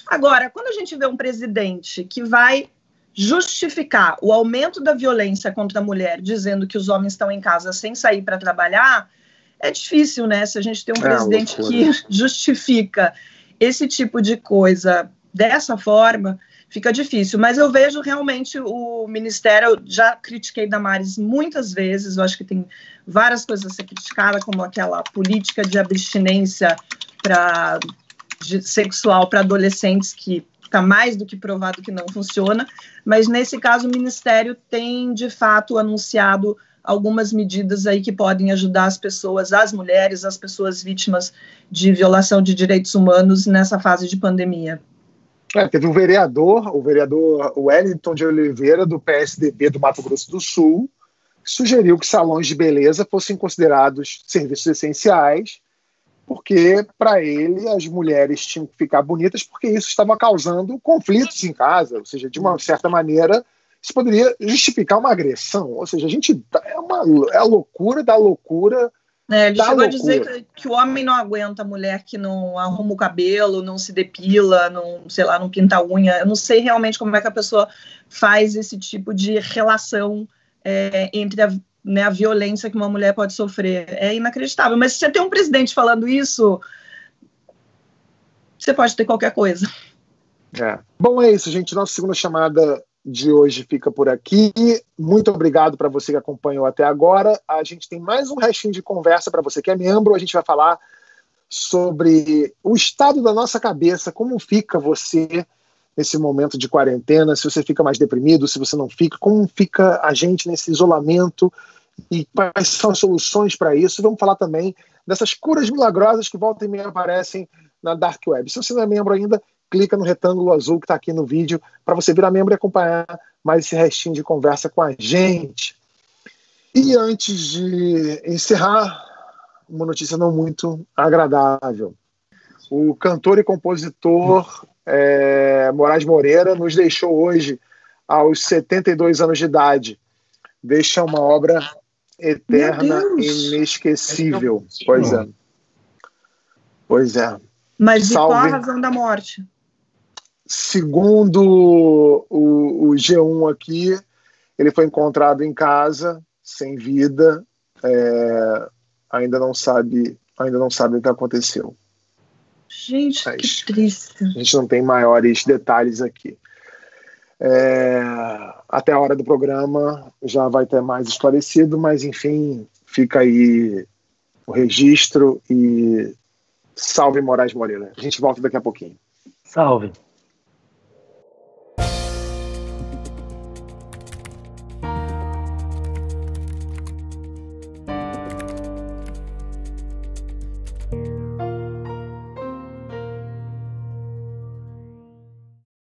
Agora, quando a gente vê um presidente que vai justificar o aumento da violência contra a mulher, dizendo que os homens estão em casa sem sair para trabalhar, é difícil, né? Se a gente tem um presidente que justifica esse tipo de coisa dessa forma, fica difícil. Mas eu vejo realmente o Ministério, eu já critiquei Damares muitas vezes, eu acho que tem várias coisas a ser criticada, como aquela política de abstinência sexual para adolescentes, que está mais do que provado que não funciona, mas nesse caso o Ministério tem, de fato, anunciado algumas medidas aí que podem ajudar as pessoas, as mulheres, as pessoas vítimas de violação de direitos humanos nessa fase de pandemia. Teve o vereador Wellington de Oliveira, do PSDB do Mato Grosso do Sul, que sugeriu que salões de beleza fossem considerados serviços essenciais, porque, para ele, as mulheres tinham que ficar bonitas, porque isso estava causando conflitos em casa, ou seja, de uma certa maneira, isso poderia justificar uma agressão, ou seja, a gente é a loucura da loucura. Ele chegou a dizer que o homem não aguenta a mulher que não arruma o cabelo, não se depila, não pinta a unha. Eu não sei realmente como é que a pessoa faz esse tipo de relação entre a violência que uma mulher pode sofrer. É inacreditável. Mas se você tem um presidente falando isso, você pode ter qualquer coisa. Bom, é isso, gente. Nossa segunda chamada de hoje fica por aqui. Muito obrigado para você que acompanhou até agora. A gente tem mais um restinho de conversa para você que é membro. A gente vai falar sobre o estado da nossa cabeça, como fica você nesse momento de quarentena, se você fica mais deprimido, se você não fica, como fica a gente nesse isolamento e quais são as soluções para isso. Vamos falar também dessas curas milagrosas que volta e meia aparecem na Dark Web. Se você não é membro ainda, clica no retângulo azul que está aqui no vídeo para você virar membro e acompanhar mais esse restinho de conversa com a gente. E antes de encerrar, uma notícia não muito agradável. O cantor e compositor Moraes Moreira nos deixou hoje aos 72 anos de idade. Deixa uma obra eterna e inesquecível. Pois é. Mas de qual a razão da morte? Segundo o G1 aqui, ele foi encontrado em casa, sem vida. Ainda não sabe o que aconteceu. Gente, que triste. A gente não tem maiores detalhes aqui. Até a hora do programa já vai ter mais esclarecido, mas enfim, fica aí o registro e salve Moraes Moreira. A gente volta daqui a pouquinho. Salve.